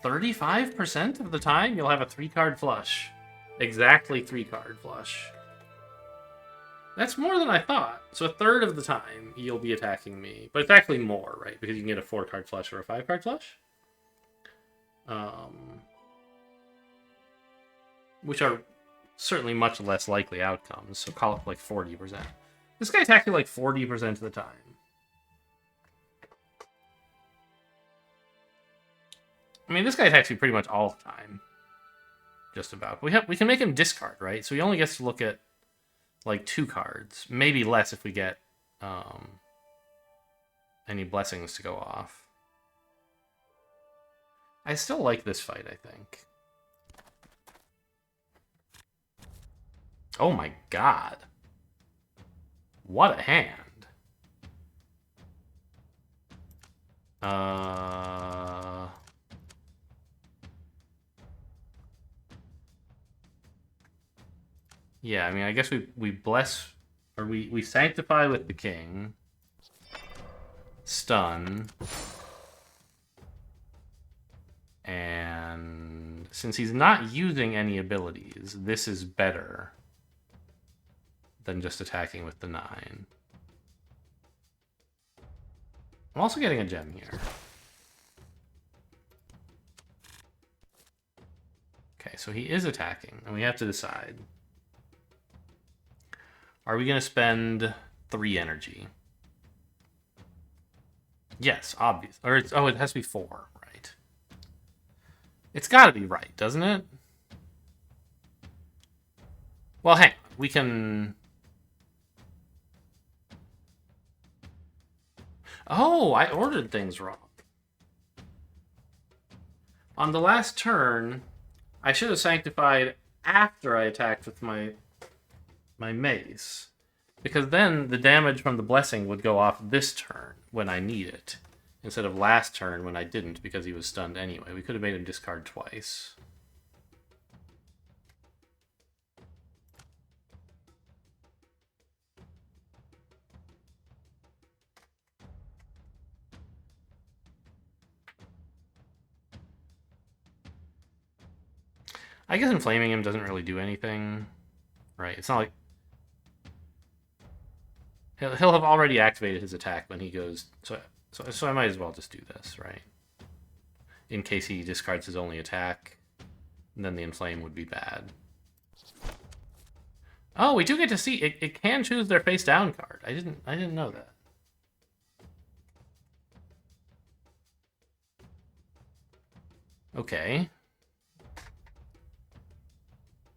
35% of the time you'll have a 3-card flush. Exactly 3-card flush. That's more than I thought. So a third of the time, you'll be attacking me. But it's actually more, right? Because you can get a 4-card flush or a 5-card flush. Which are certainly much less likely outcomes. So call it like 40%. This guy attacks you like 40% of the time. I mean, this guy attacks you pretty much all the time. Just about. We can make him discard, right? So he only gets to look at like 2 cards. Maybe less if we get any blessings to go off. I still like this fight, I think. Oh my god. What a hand. Yeah, I mean, I guess we bless, or we sanctify with the king. Stun. And since he's not using any abilities, this is better than just attacking with the 9. I'm also getting a gem here. Okay, so he is attacking, and we have to decide. Are we going to spend 3 energy? Yes, obvious. Or it's, oh, it has to be 4, right? It's got to be right, doesn't it? Well, hang on. We can... Oh, I ordered things wrong. On the last turn, I should have sanctified after I attacked with my mace. Because then the damage from the blessing would go off this turn when I need it. Instead of last turn when I didn't because he was stunned anyway. We could have made him discard twice. I guess inflaming him doesn't really do anything. Right, it's not like... He'll have already activated his attack when he goes... So I might as well just do this, right? In case he discards his only attack, then the inflame would be bad. Oh, we do get to see... It can choose their face down card. I didn't know that. Okay.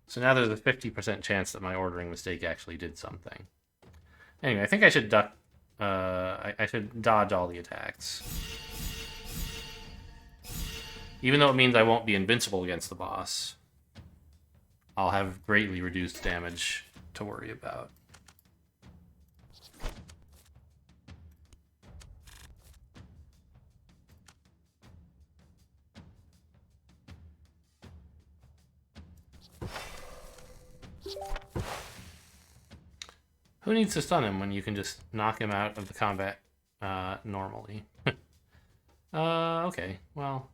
So now there's a 50% chance that my ordering mistake actually did something. Anyway, I think I should duck... I should dodge all the attacks. Even though it means I won't be invincible against the boss, I'll have greatly reduced damage to worry about. Who needs to stun him when you can just knock him out of the combat normally? Okay, well...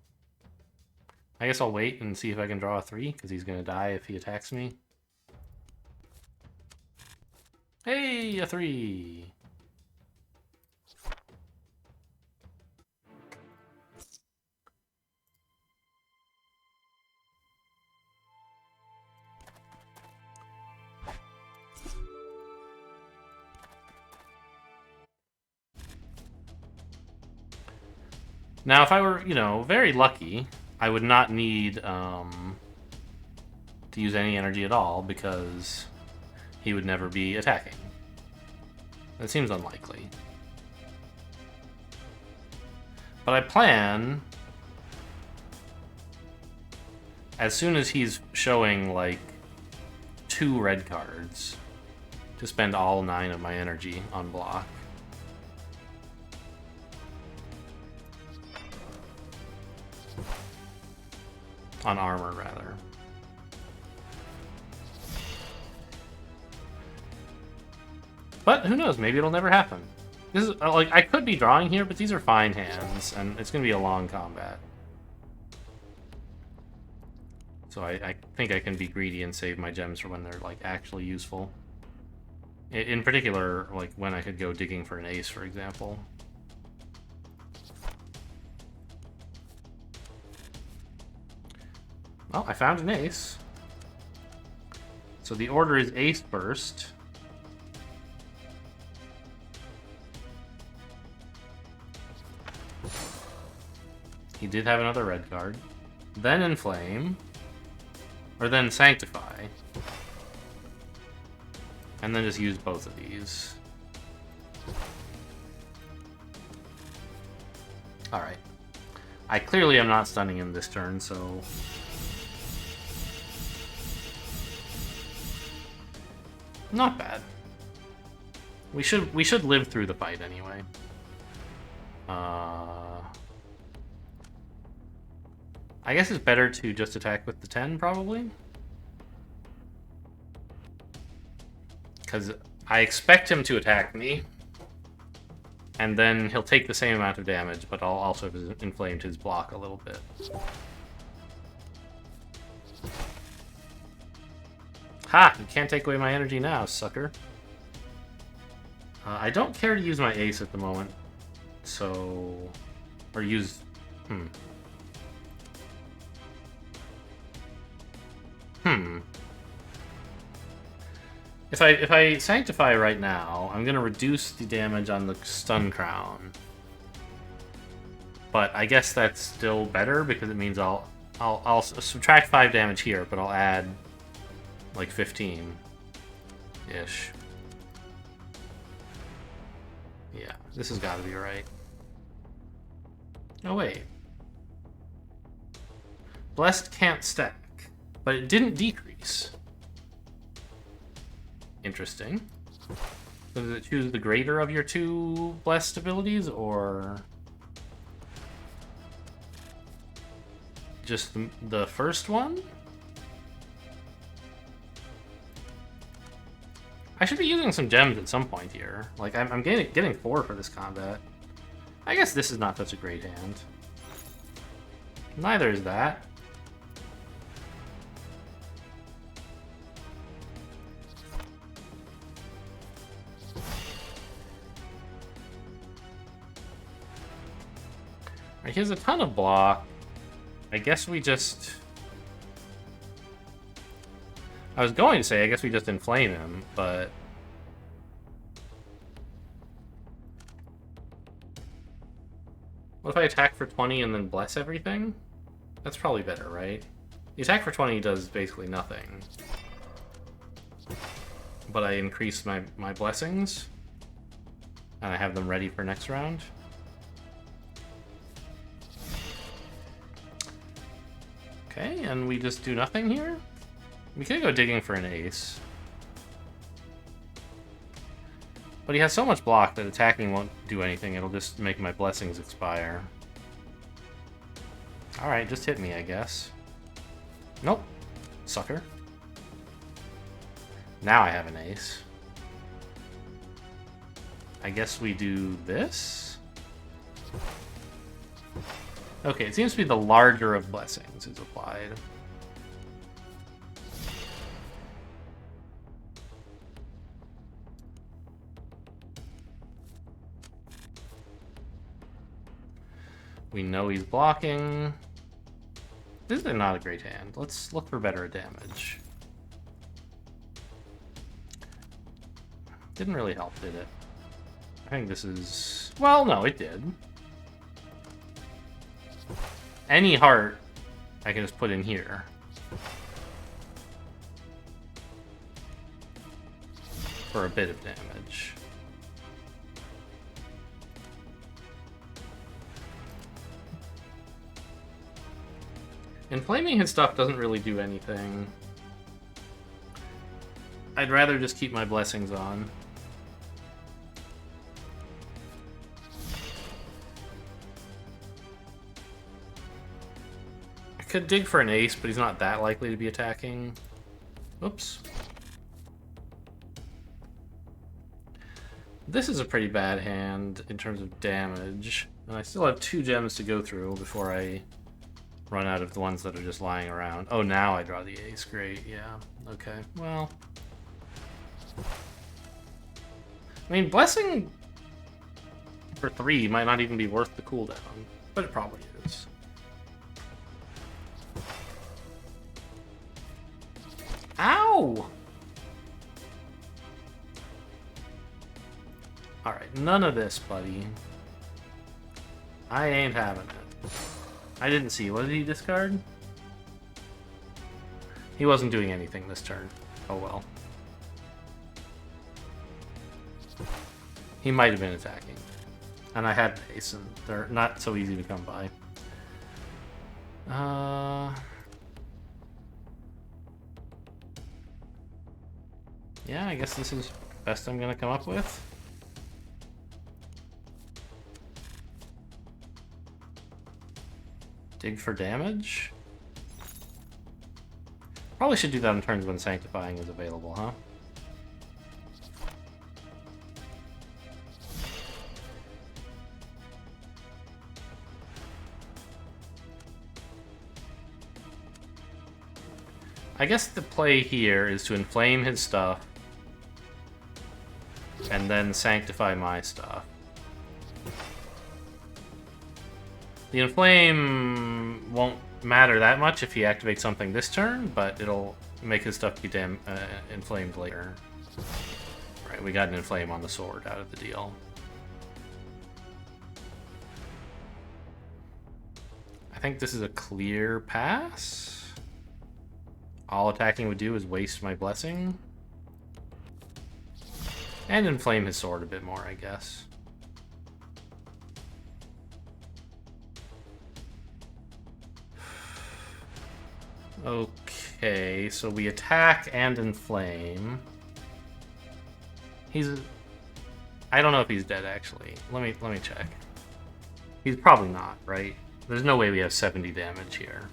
I guess I'll wait and see if I can draw a 3, because he's going to die if he attacks me. Hey, a 3! Now, if I were, you know, very lucky, I would not need to use any energy at all because he would never be attacking. That seems unlikely. But I plan, as soon as he's showing, like, 2 red cards, to spend all 9 of my energy on block. On armor, rather. But who knows? Maybe it'll never happen. This is like I could be drawing here, but these are fine hands, and it's going to be a long combat. So I think I can be greedy and save my gems for when they're like actually useful. In particular, like when I could go digging for an ace, for example. Well, I found an ace. So the order is ace first. He did have another red card. Then inflame. Or then sanctify. And then just use both of these. Alright. I clearly am not stunning him this turn, so... Not bad. We should live through the fight anyway. I guess it's better to just attack with the 10, probably. Because I expect him to attack me. And then he'll take the same amount of damage, but I'll also have inflamed his block a little bit. Ha! You can't take away my energy now, sucker. I don't care to use my ace at the moment. So... Or use... If I sanctify right now, I'm gonna reduce the damage on the stun crown. But I guess that's still better because it means I'll subtract 5 damage here, but I'll add like 15-ish. Yeah, this has got to be right. Oh wait. Blessed can't stack, but it didn't decrease. Interesting. So does it choose the greater of your 2 blessed abilities, or just the first one? I should be using some gems at some point here. Like, I'm getting 4 for this combat. I guess this is not such a great hand. Neither is that. Alright, he has a ton of block. I guess we just... I was going to say, I guess we just inflame him, but... What if I attack for 20 and then bless everything? That's probably better, right? The attack for 20 does basically nothing. But I increase my blessings. And I have them ready for next round. Okay, and we just do nothing here? We could go digging for an ace. But he has so much block that attacking won't do anything. It'll just make my blessings expire. Alright, just hit me, I guess. Nope. Sucker. Now I have an ace. I guess we do this? Okay, it seems to be the larger of blessings is applied. We know he's blocking. This is not a great hand. Let's look for better damage. Didn't really help, did it? I think this is... Well, no, it did. Any heart I can just put in here. For a bit of damage. Inflaming his stuff doesn't really do anything. I'd rather just keep my blessings on. I could dig for an ace, but he's not that likely to be attacking. Oops. This is a pretty bad hand in terms of damage. And I still have 2 gems to go through before I run out of the ones that are just lying around. Oh, now I draw the ace. Great, yeah. Okay, well. I mean, Blessing for 3 might not even be worth the cooldown, but it probably is. Ow! Alright, none of this, buddy. I ain't having it. I didn't see. What did he discard? He wasn't doing anything this turn. Oh well. He might have been attacking. And I had an ace, and they're not so easy to come by. Yeah, I guess this is best I'm gonna come up with. Dig for damage? Probably should do that in turns when Sanctifying is available, huh? I guess the play here is to inflame his stuff and then sanctify my stuff. The inflame won't matter that much if he activates something this turn, but it'll make his stuff be inflamed later. Right, we got an inflame on the sword out of the deal. I think this is a clear pass. All attacking would do is waste my blessing. And inflame his sword a bit more, I guess. Okay, so we attack and inflame. He's... I don't know if he's dead, actually. Let me check. He's probably not, right? There's no way we have 70 damage here.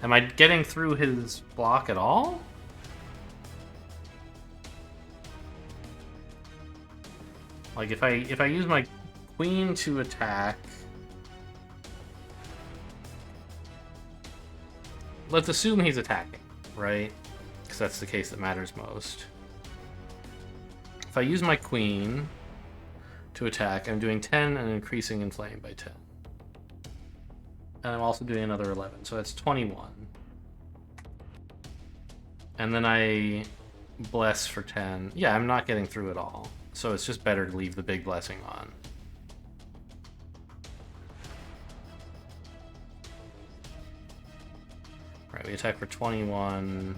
Am I getting through his block at all? Like, if I use my queen to attack... Let's assume he's attacking, right? Because that's the case that matters most. If I use my queen to attack, I'm doing 10 and increasing inflame by 10. And I'm also doing another 11, so that's 21. And then I bless for 10. Yeah, I'm not getting through it all. So it's just better to leave the big blessing on. Right, we attack for 21.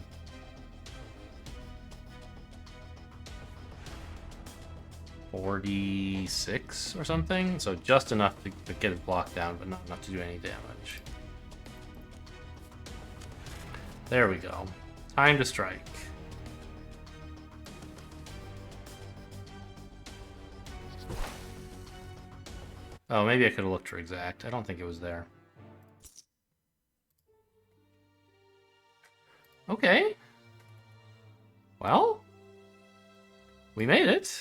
$46 or something, so just enough to get his block down, but not enough to do any damage. There we go. Time to strike. Oh, maybe I could have looked for exact. I don't think it was there. Okay. Well, we made it.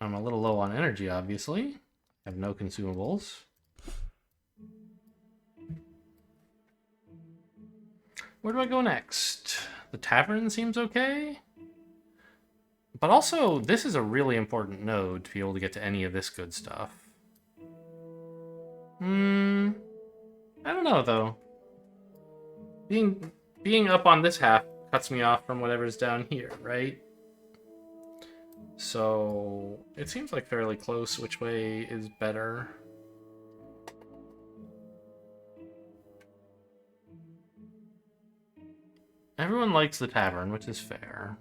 I'm a little low on energy, obviously. I have no consumables. Where do I go next? The tavern seems okay. But also, this is a really important node to be able to get to any of this good stuff. I don't know, though. Being up on this half cuts me off from whatever's down here, right? So it seems like fairly close which way is better. Everyone likes the tavern, which is fair.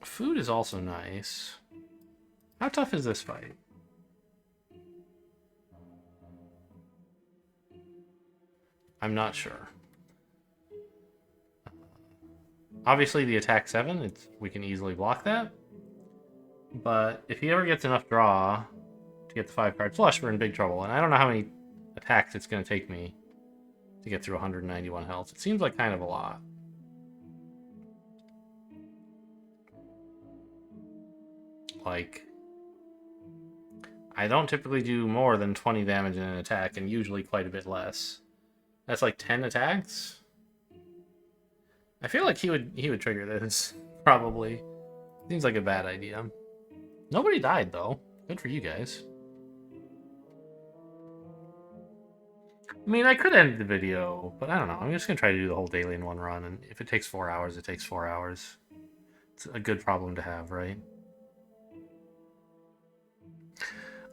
Food is also nice. How tough is this fight? I'm not sure. Obviously, the attack 7, we can easily block that. But if he ever gets enough draw to get the 5-card flush, we're in big trouble. And I don't know how many attacks it's going to take me to get through 191 health. It seems like kind of a lot. Like, I don't typically do more than 20 damage in an attack, and usually quite a bit less. That's like 10 attacks? I feel like he would trigger this, probably. Seems like a bad idea. Nobody died, though. Good for you guys. I mean, I could end the video, but I don't know. I'm just going to try to do the whole daily in one run, and if it takes 4 hours, it takes 4 hours. It's a good problem to have, right?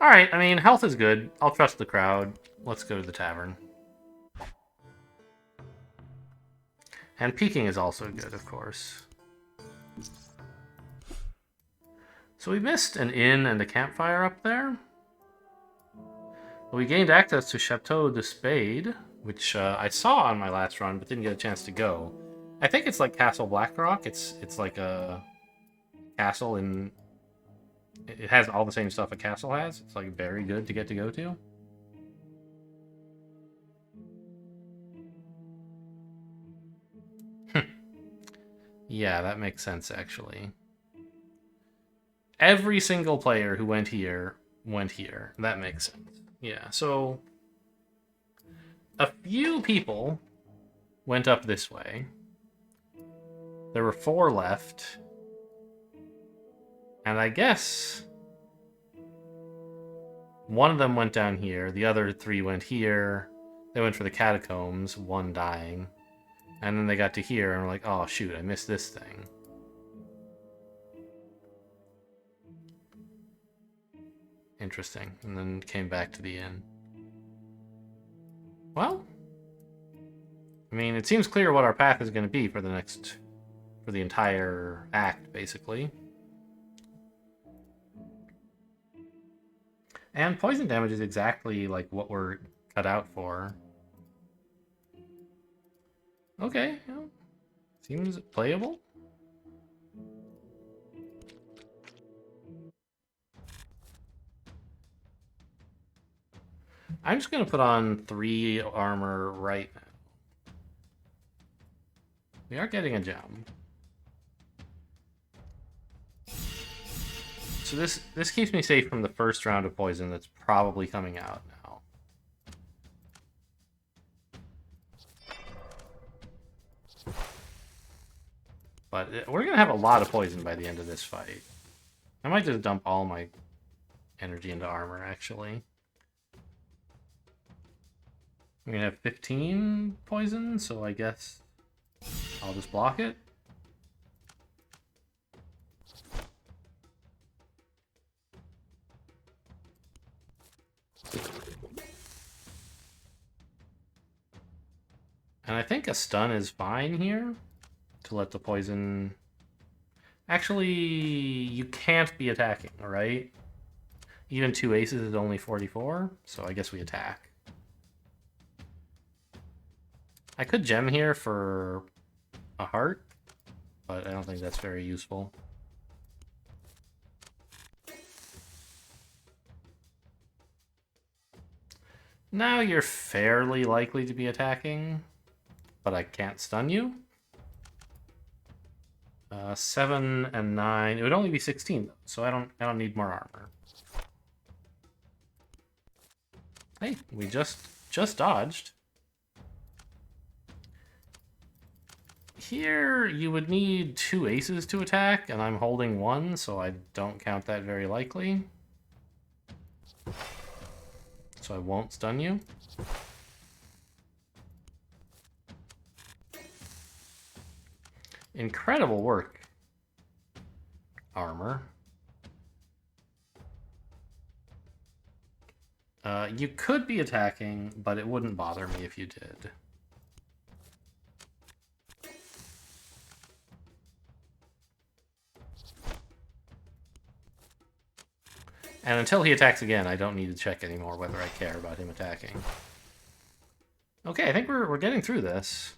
Alright, I mean, health is good. I'll trust the crowd. Let's go to the tavern. And peeking is also good, of course. So we missed an inn and a campfire up there. We gained access to Chateau de Spade, which I saw on my last run, but didn't get a chance to go. I think it's like Castle Blackrock. It's like a castle in... It has all the same stuff a castle has. It's like very good to get to go to. Yeah, that makes sense, actually. Every single player who went here. That makes sense. Yeah, so a few people went up this way. There were 4 left. And I guess one of them went down here. The other 3 went here. They went for the catacombs, 1 dying. And then they got to here and were like, oh shoot, I missed this thing. Interesting. And then came back to the inn. Well, I mean, it seems clear what our path is going to be for the entire act, basically. And poison damage is exactly like what we're cut out for. Okay, yeah. Seems playable. I'm just going to put on 3 armor right now. We are getting a gem. So this keeps me safe from the first round of poison that's probably coming out now. But we're going to have a lot of poison by the end of this fight. I might just dump all my energy into armor, actually. I'm going to have 15 poison, so I guess I'll just block it. And I think a stun is fine here to let the poison... Actually, you can't be attacking, right? Even 2 aces is only 44, so I guess we attack. I could gem here for a heart, but I don't think that's very useful. Now you're fairly likely to be attacking, but I can't stun you. 7 and 9. It would only be 16 though, so I don't need more armor. Hey, we just dodged. Here, you would need 2 aces to attack, and I'm holding 1, so I don't count that very likely. So I won't stun you. Incredible work, armor. You could be attacking, but it wouldn't bother me if you did. And until he attacks again, I don't need to check anymore whether I care about him attacking. Okay, I think we're getting through this.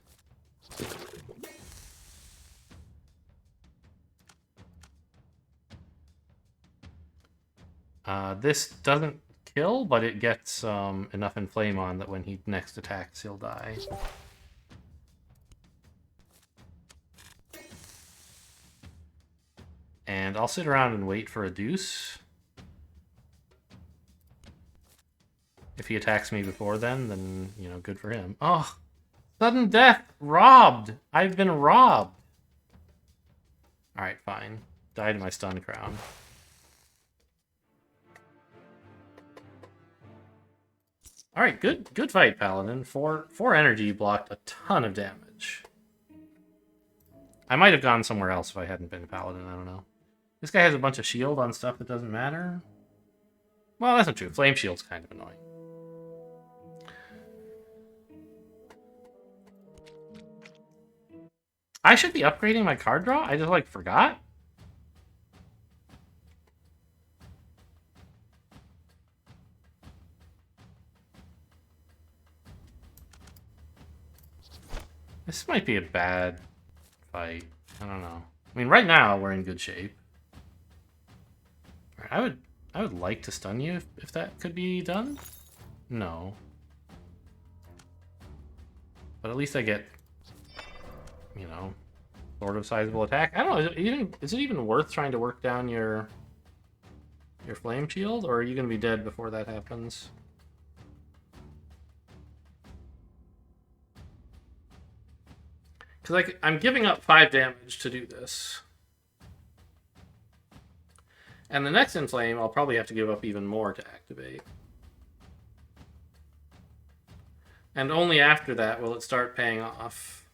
This doesn't kill, but it gets enough inflame on that when he next attacks, he'll die. And I'll sit around and wait for a deuce. If he attacks me before then, you know, good for him. Oh, sudden death! Robbed! I've been robbed! Alright, fine. Died in my stun crown. Alright, good fight, Paladin. Four energy blocked a ton of damage. I might have gone somewhere else if I hadn't been Paladin, I don't know. This guy has a bunch of shield on stuff that doesn't matter. Well, that's not true. Flame shield's kind of annoying. I should be upgrading my card draw? I just, like, forgot? This might be a bad fight. I don't know. I mean, right now, we're in good shape. I would like to stun you if that could be done. No. But at least I get, you know, sort of sizable attack. I don't know, is it even worth trying to work down your flame shield, or are you going to be dead before that happens? Because I'm giving up 5 damage to do this. And the next inflame, I'll probably have to give up even more to activate. And only after that will it start paying off.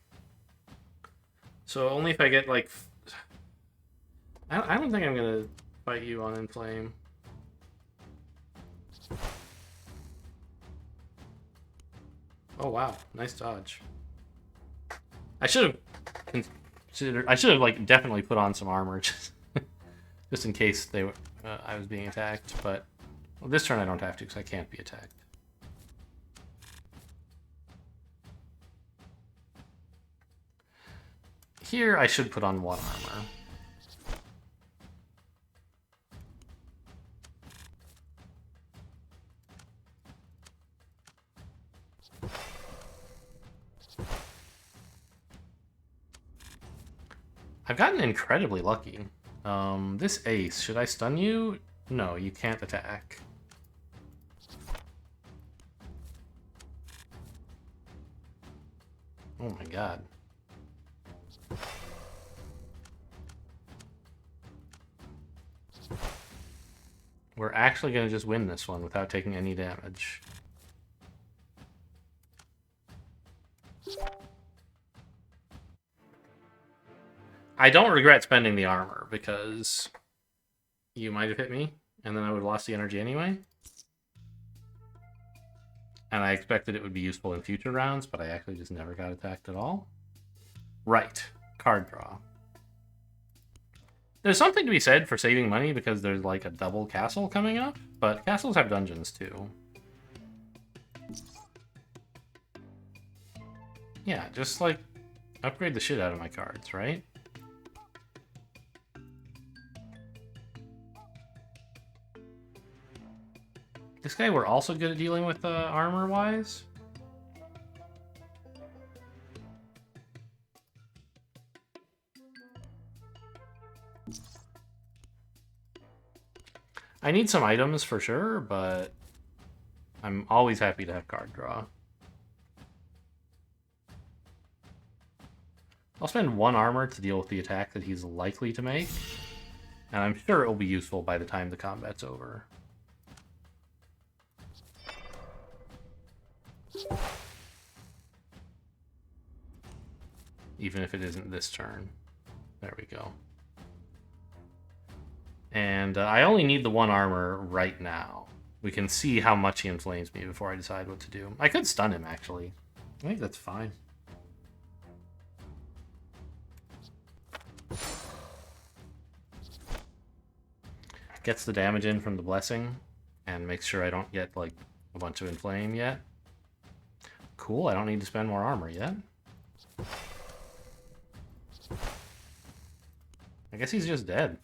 So only if I get, like... I don't think I'm going to fight you on inflame. Oh, wow. Nice dodge. I should have considered... I should have, like, definitely put on some armor just in case they were, I was being attacked. But well, this turn I don't have to because I can't be attacked. Here I should put on 1 armor. I've gotten incredibly lucky. This ace, should I stun you? No, you can't attack. Oh my god. We're actually going to just win this one without taking any damage. I don't regret spending the armor, because you might have hit me, and then I would have lost the energy anyway. And I expected it would be useful in future rounds, but I actually just never got attacked at all. Right. Card draw. There's something to be said for saving money because there's like a double castle coming up, but castles have dungeons too. Yeah, just like upgrade the shit out of my cards, right? This guy we're also good at dealing with armor-wise. I need some items for sure, but I'm always happy to have card draw. I'll spend 1 armor to deal with the attack that he's likely to make, and I'm sure it will be useful by the time the combat's over. Even if it isn't this turn. There we go. And I only need the 1 armor right now. We can see how much he inflames me before I decide what to do. I could stun him, actually. I think that's fine. Gets the damage in from the blessing, and makes sure I don't get, like, a bunch of inflame yet. Cool, I don't need to spend more armor yet. I guess he's just dead.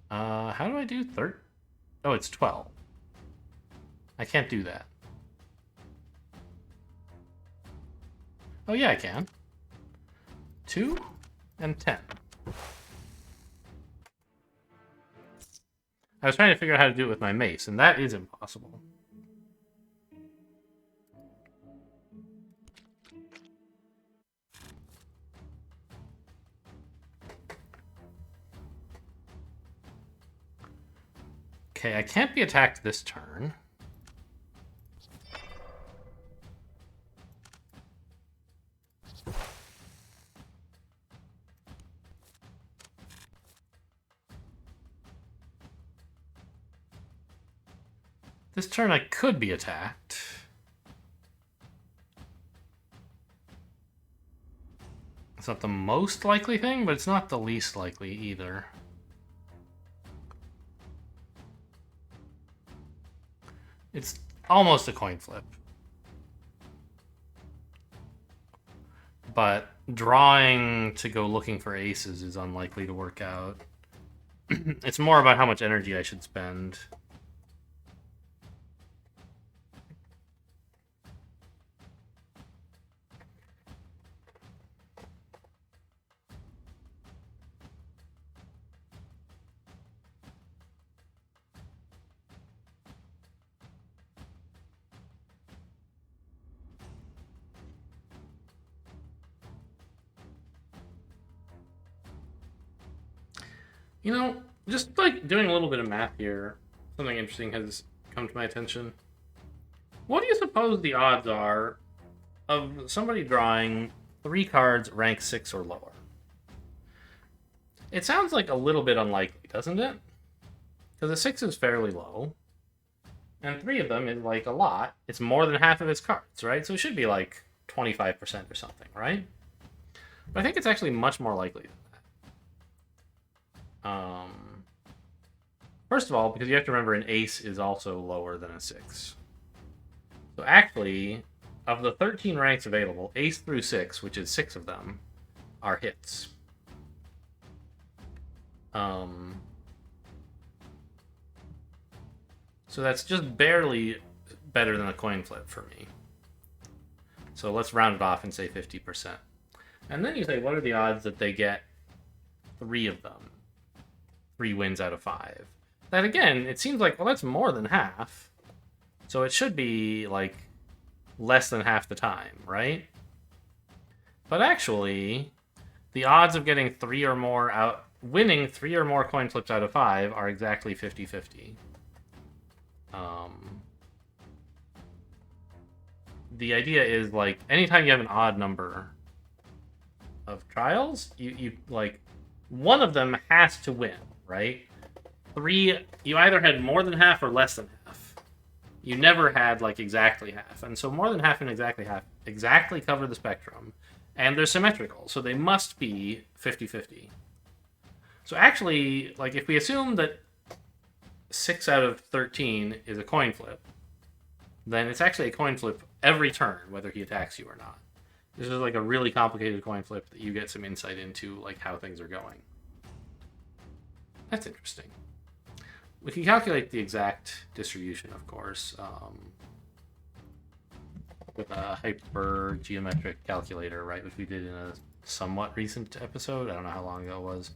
How do I do third? Oh, it's 12. I can't do that. Oh yeah, I can. 2 and 10. I was trying to figure out how to do it with my mace, and that is impossible. Okay, I can't be attacked this turn. This turn I could be attacked. It's not the most likely thing, but it's not the least likely either. It's almost a coin flip. But drawing to go looking for aces is unlikely to work out. It's more about how much energy I should spend. You know, just like doing a little bit of math here, something interesting has come to my attention. What do you suppose the odds are of somebody drawing 3 cards rank 6 or lower? It sounds like a little bit unlikely, doesn't it? Because a 6 is fairly low, and 3 of them is like a lot. It's more than half of his cards, right? So it should be like 25% or something, right? But I think it's actually much more likely than that. First of all, because you have to remember an ace is also lower than a 6. So actually, of the 13 ranks available, ace through 6, which is 6 of them, are hits. So that's just barely better than a coin flip for me. So let's round it off and say 50%. And then you say, what are the odds that they get 3 of them? 3 wins out of 5. That again, it seems like, well, that's more than half. So it should be like less than half the time, right? But actually, the odds of getting 3 or more out, winning 3 or more coin flips out of 5 are exactly 50-50. The idea is like anytime you have an odd number of trials, you like one of them has to win, right? 3, you either had more than half or less than half. You never had like exactly half, and so more than half and exactly half exactly cover the spectrum, and they're symmetrical, so they must be 50-50. So actually, like if we assume that 6 out of 13 is a coin flip, then it's actually a coin flip every turn, whether he attacks you or not. This is like a really complicated coin flip that you get some insight into, like how things are going. That's interesting. We can calculate the exact distribution, of course, with a hypergeometric calculator, right, which we did in a somewhat recent episode. I don't know how long ago it was.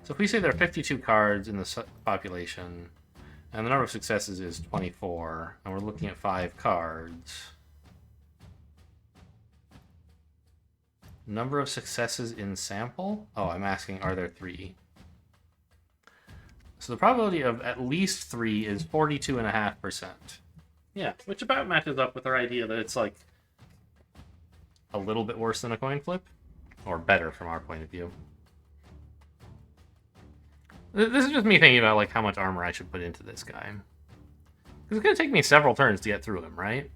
So if we say there are 52 cards in the population, and the number of successes is 24, and we're looking at 5 cards. Number of successes in sample? Oh, I'm asking, are there 3? So the probability of at least 3 is 42.5%. Yeah, which about matches up with our idea that it's like a little bit worse than a coin flip, or better from our point of view. This is just me thinking about like how much armor I should put into this guy. Because it's going to take me several turns to get through him, right?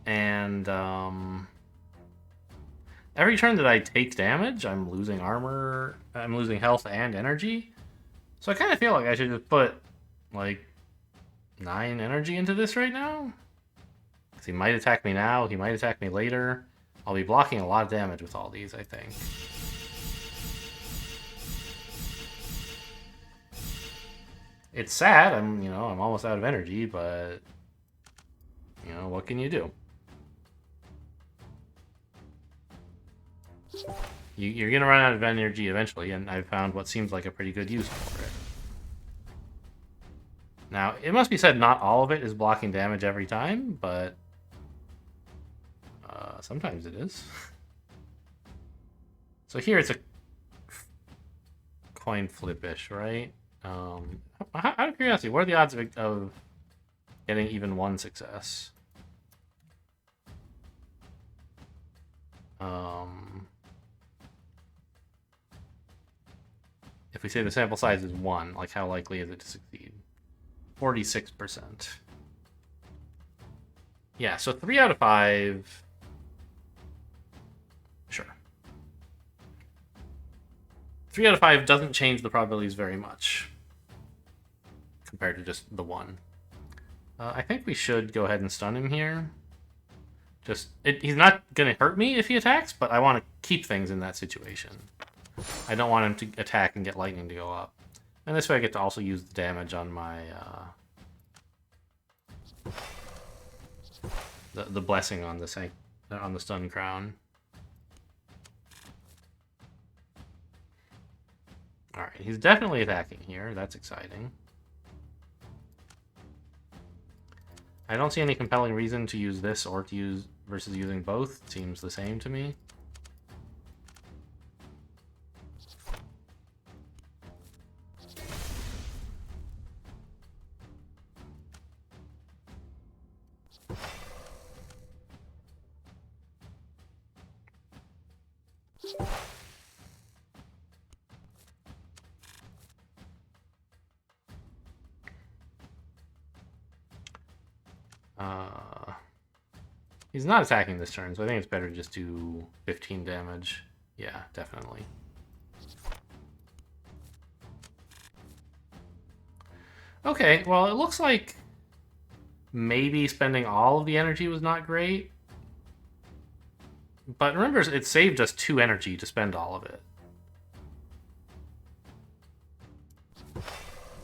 And every turn that I take damage, I'm losing armor, I'm losing health and energy. So I kind of feel like I should just put like 9 energy into this right now. Because he might attack me now, he might attack me later. I'll be blocking a lot of damage with all these, I think. It's sad. I'm almost out of energy, but what can you do? You're gonna run out of energy eventually, and I've found what seems like a pretty good use for it. Now, it must be said not all of it is blocking damage every time, but sometimes it is. So here it's a coin flip-ish, right? Out of curiosity, what are the odds of getting even one success? If we say the sample size is 1, like how likely is it to succeed? 46%. Yeah, so 3 out of 5. Sure. 3 out of 5 doesn't change the probabilities very much compared to just the 1. I think we should go ahead and stun him here. He's not going to hurt me if he attacks, but I want to keep things in that situation. I don't want him to attack and get lightning to go up. And this way I get to also use the damage on my... the blessing on the stun crown. Alright, he's definitely attacking here. That's exciting. I don't see any compelling reason to use this or to use versus using both. It seems the same to me. He's not attacking this turn, so I think it's better to just do 15 damage. Yeah, definitely. Okay, well, it looks like maybe spending all of the energy was not great. But remember, it saved us 2 energy to spend all of it.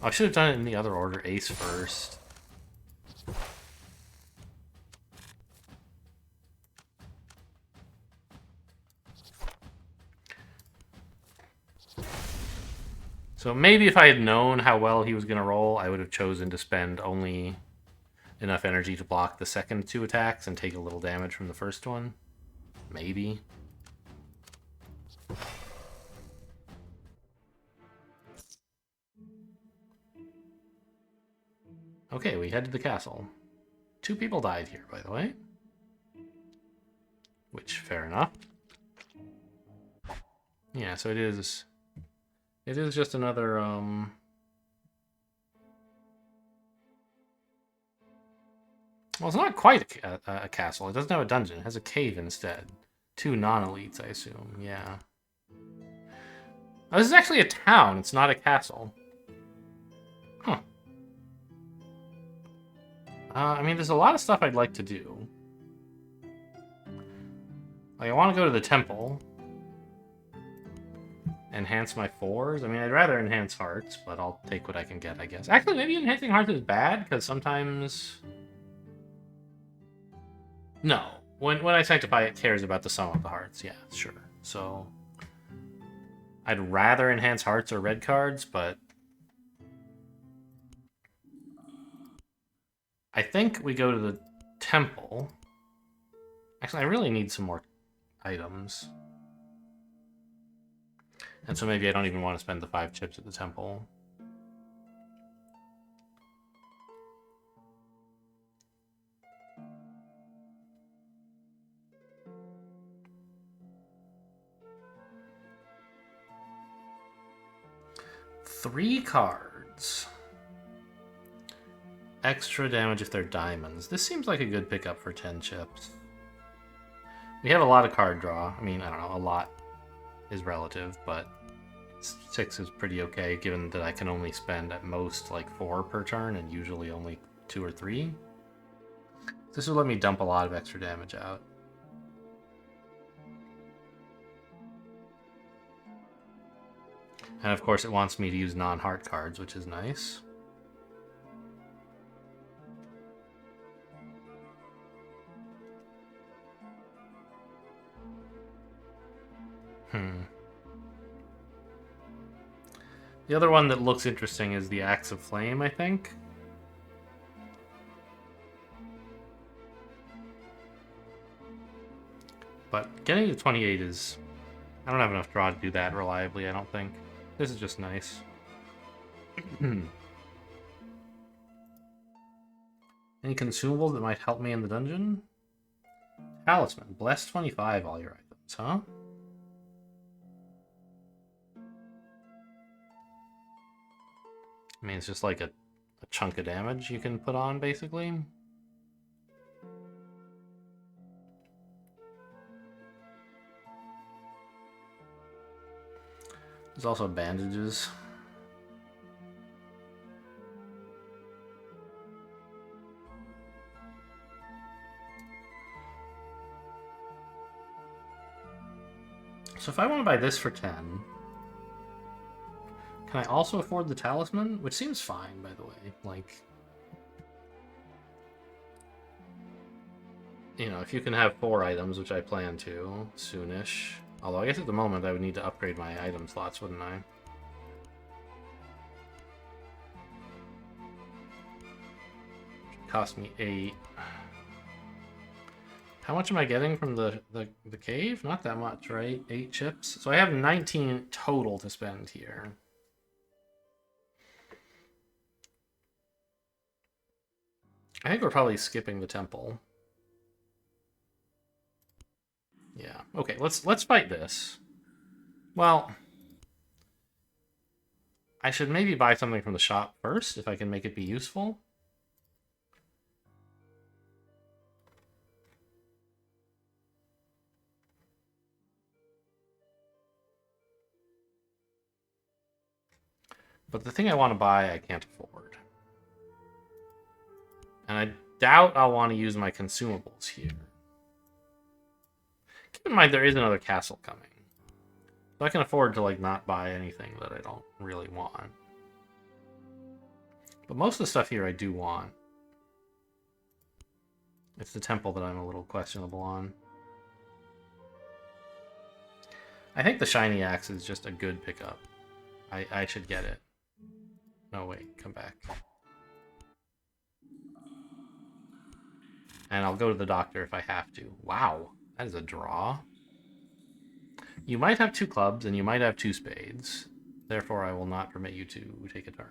I should have done it in the other order, ace first. So maybe if I had known how well he was going to roll, I would have chosen to spend only enough energy to block the second 2 attacks and take a little damage from the first one. Maybe. Okay, we head to the castle. 2 people died here, by the way. Which, fair enough. Yeah, so it is just another, well, it's not quite a castle. It doesn't have a dungeon. It has a cave instead. 2 non-elites, I assume. Yeah. Oh, this is actually a town. It's not a castle. Huh. I mean, there's a lot of stuff I'd like to do. Like, I want to go to the temple. Enhance my 4s. I mean, I'd rather enhance hearts, but I'll take what I can get, I guess. Actually, maybe enhancing hearts is bad, because sometimes... No. When I sanctify, it cares about the sum of the hearts. Yeah, sure. So... I'd rather enhance hearts or red cards, but... I think we go to the temple. Actually, I really need some more items. And so maybe I don't even want to spend the 5 chips at the temple. Three cards. Extra damage if they're diamonds. This seems like a good pickup for 10 chips. We have a lot of card draw. I mean, I don't know, a lot is relative, but 6 is pretty okay, given that I can only spend at most like 4 per turn, and usually only 2 or 3. This will let me dump a lot of extra damage out. And of course it wants me to use non-heart cards, which is nice. The other one that looks interesting is the Axe of Flame, I think. But getting to 28 is... I don't have enough draw to do that reliably, I don't think. This is just nice. Any consumables that might help me in the dungeon? Talisman. Bless 25 all your items, huh? I mean, it's just like a chunk of damage you can put on, basically. There's also bandages. So if I want to buy this for 10, can I also afford the talisman? Which seems fine, by the way. Like, you know, if you can have 4 items, which I plan to soonish. Although I guess at the moment I would need to upgrade my item slots, wouldn't I? Cost me 8. How much am I getting from the cave? Not that much, right? 8 chips. So I have 19 total to spend here. I think we're probably skipping the temple. Yeah. Okay, let's fight this. Well, I should maybe buy something from the shop first if I can make it be useful. But the thing I want to buy, I can't afford. And I doubt I'll want to use my consumables here. Keep in mind, there is another castle coming. So I can afford to, like, not buy anything that I don't really want. But most of the stuff here I do want. It's the temple that I'm a little questionable on. I think the shiny axe is just a good pickup. I should get it. No, wait, come back. And I'll go to the doctor if I have to. Wow, that is a draw. You might have 2 clubs, and you might have 2 spades. Therefore, I will not permit you to take a turn.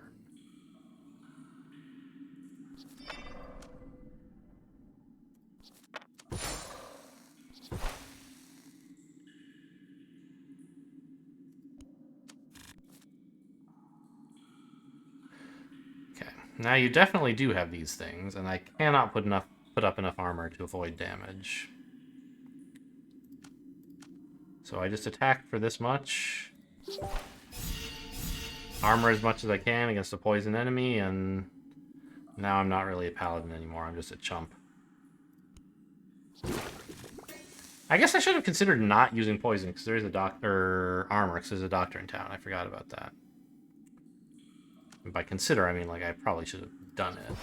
Okay, now you definitely do have these things, and I cannot put up enough armor to avoid damage. So I just attack for this much. Armor as much as I can against a poison enemy, and now I'm not really a paladin anymore. I'm just a chump. I guess I should have considered not using poison, because there is a doctor... armor, because there's a doctor in town. I forgot about that. And by consider, I mean, like, I probably should have done it.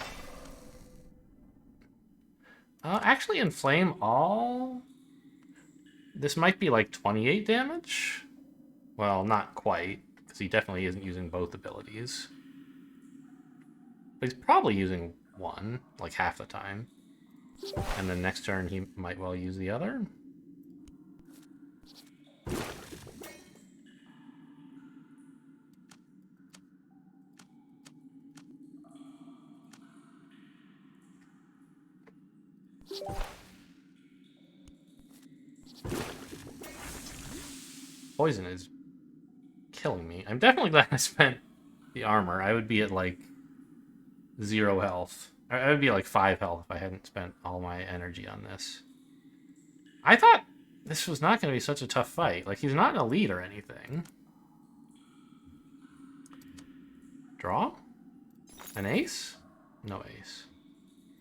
Actually, inflame all... This might be like 28 damage? Well, not quite, because he definitely isn't using both abilities. But he's probably using one, like half the time. And then next turn he might well use the other. Poison is killing me. I'm definitely glad I spent the armor. I would be at like 0 health. I would be like 5 health if I hadn't spent all my energy on this. I thought this was not going to be such a tough fight. Like, he's not an elite or anything. Draw? An ace? No ace.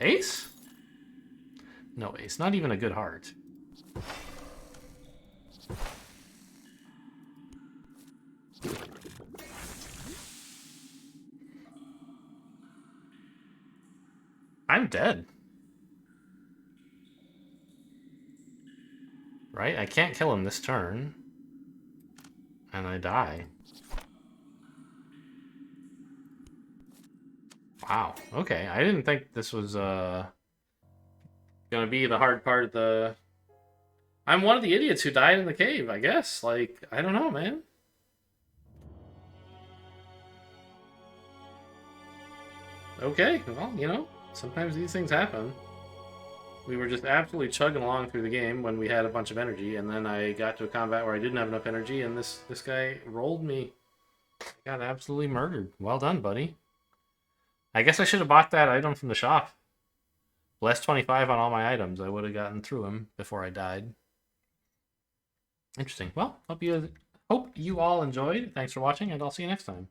Ace? No ace. Not even a good heart. I'm dead. Right? I can't kill him this turn. And I die. Wow. Okay. I didn't think this was gonna be the hard part of the. I'm one of the idiots who died in the cave, I guess. Like, I don't know, man. Okay, well, you know, sometimes these things happen. We were just absolutely chugging along through the game when we had a bunch of energy, and then I got to a combat where I didn't have enough energy, and this guy rolled me. Got absolutely murdered. Well done, buddy. I guess I should have bought that item from the shop. Less 25 on all my items. I would have gotten through him before I died. Interesting. Well, hope you all enjoyed. Thanks for watching, and I'll see you next time.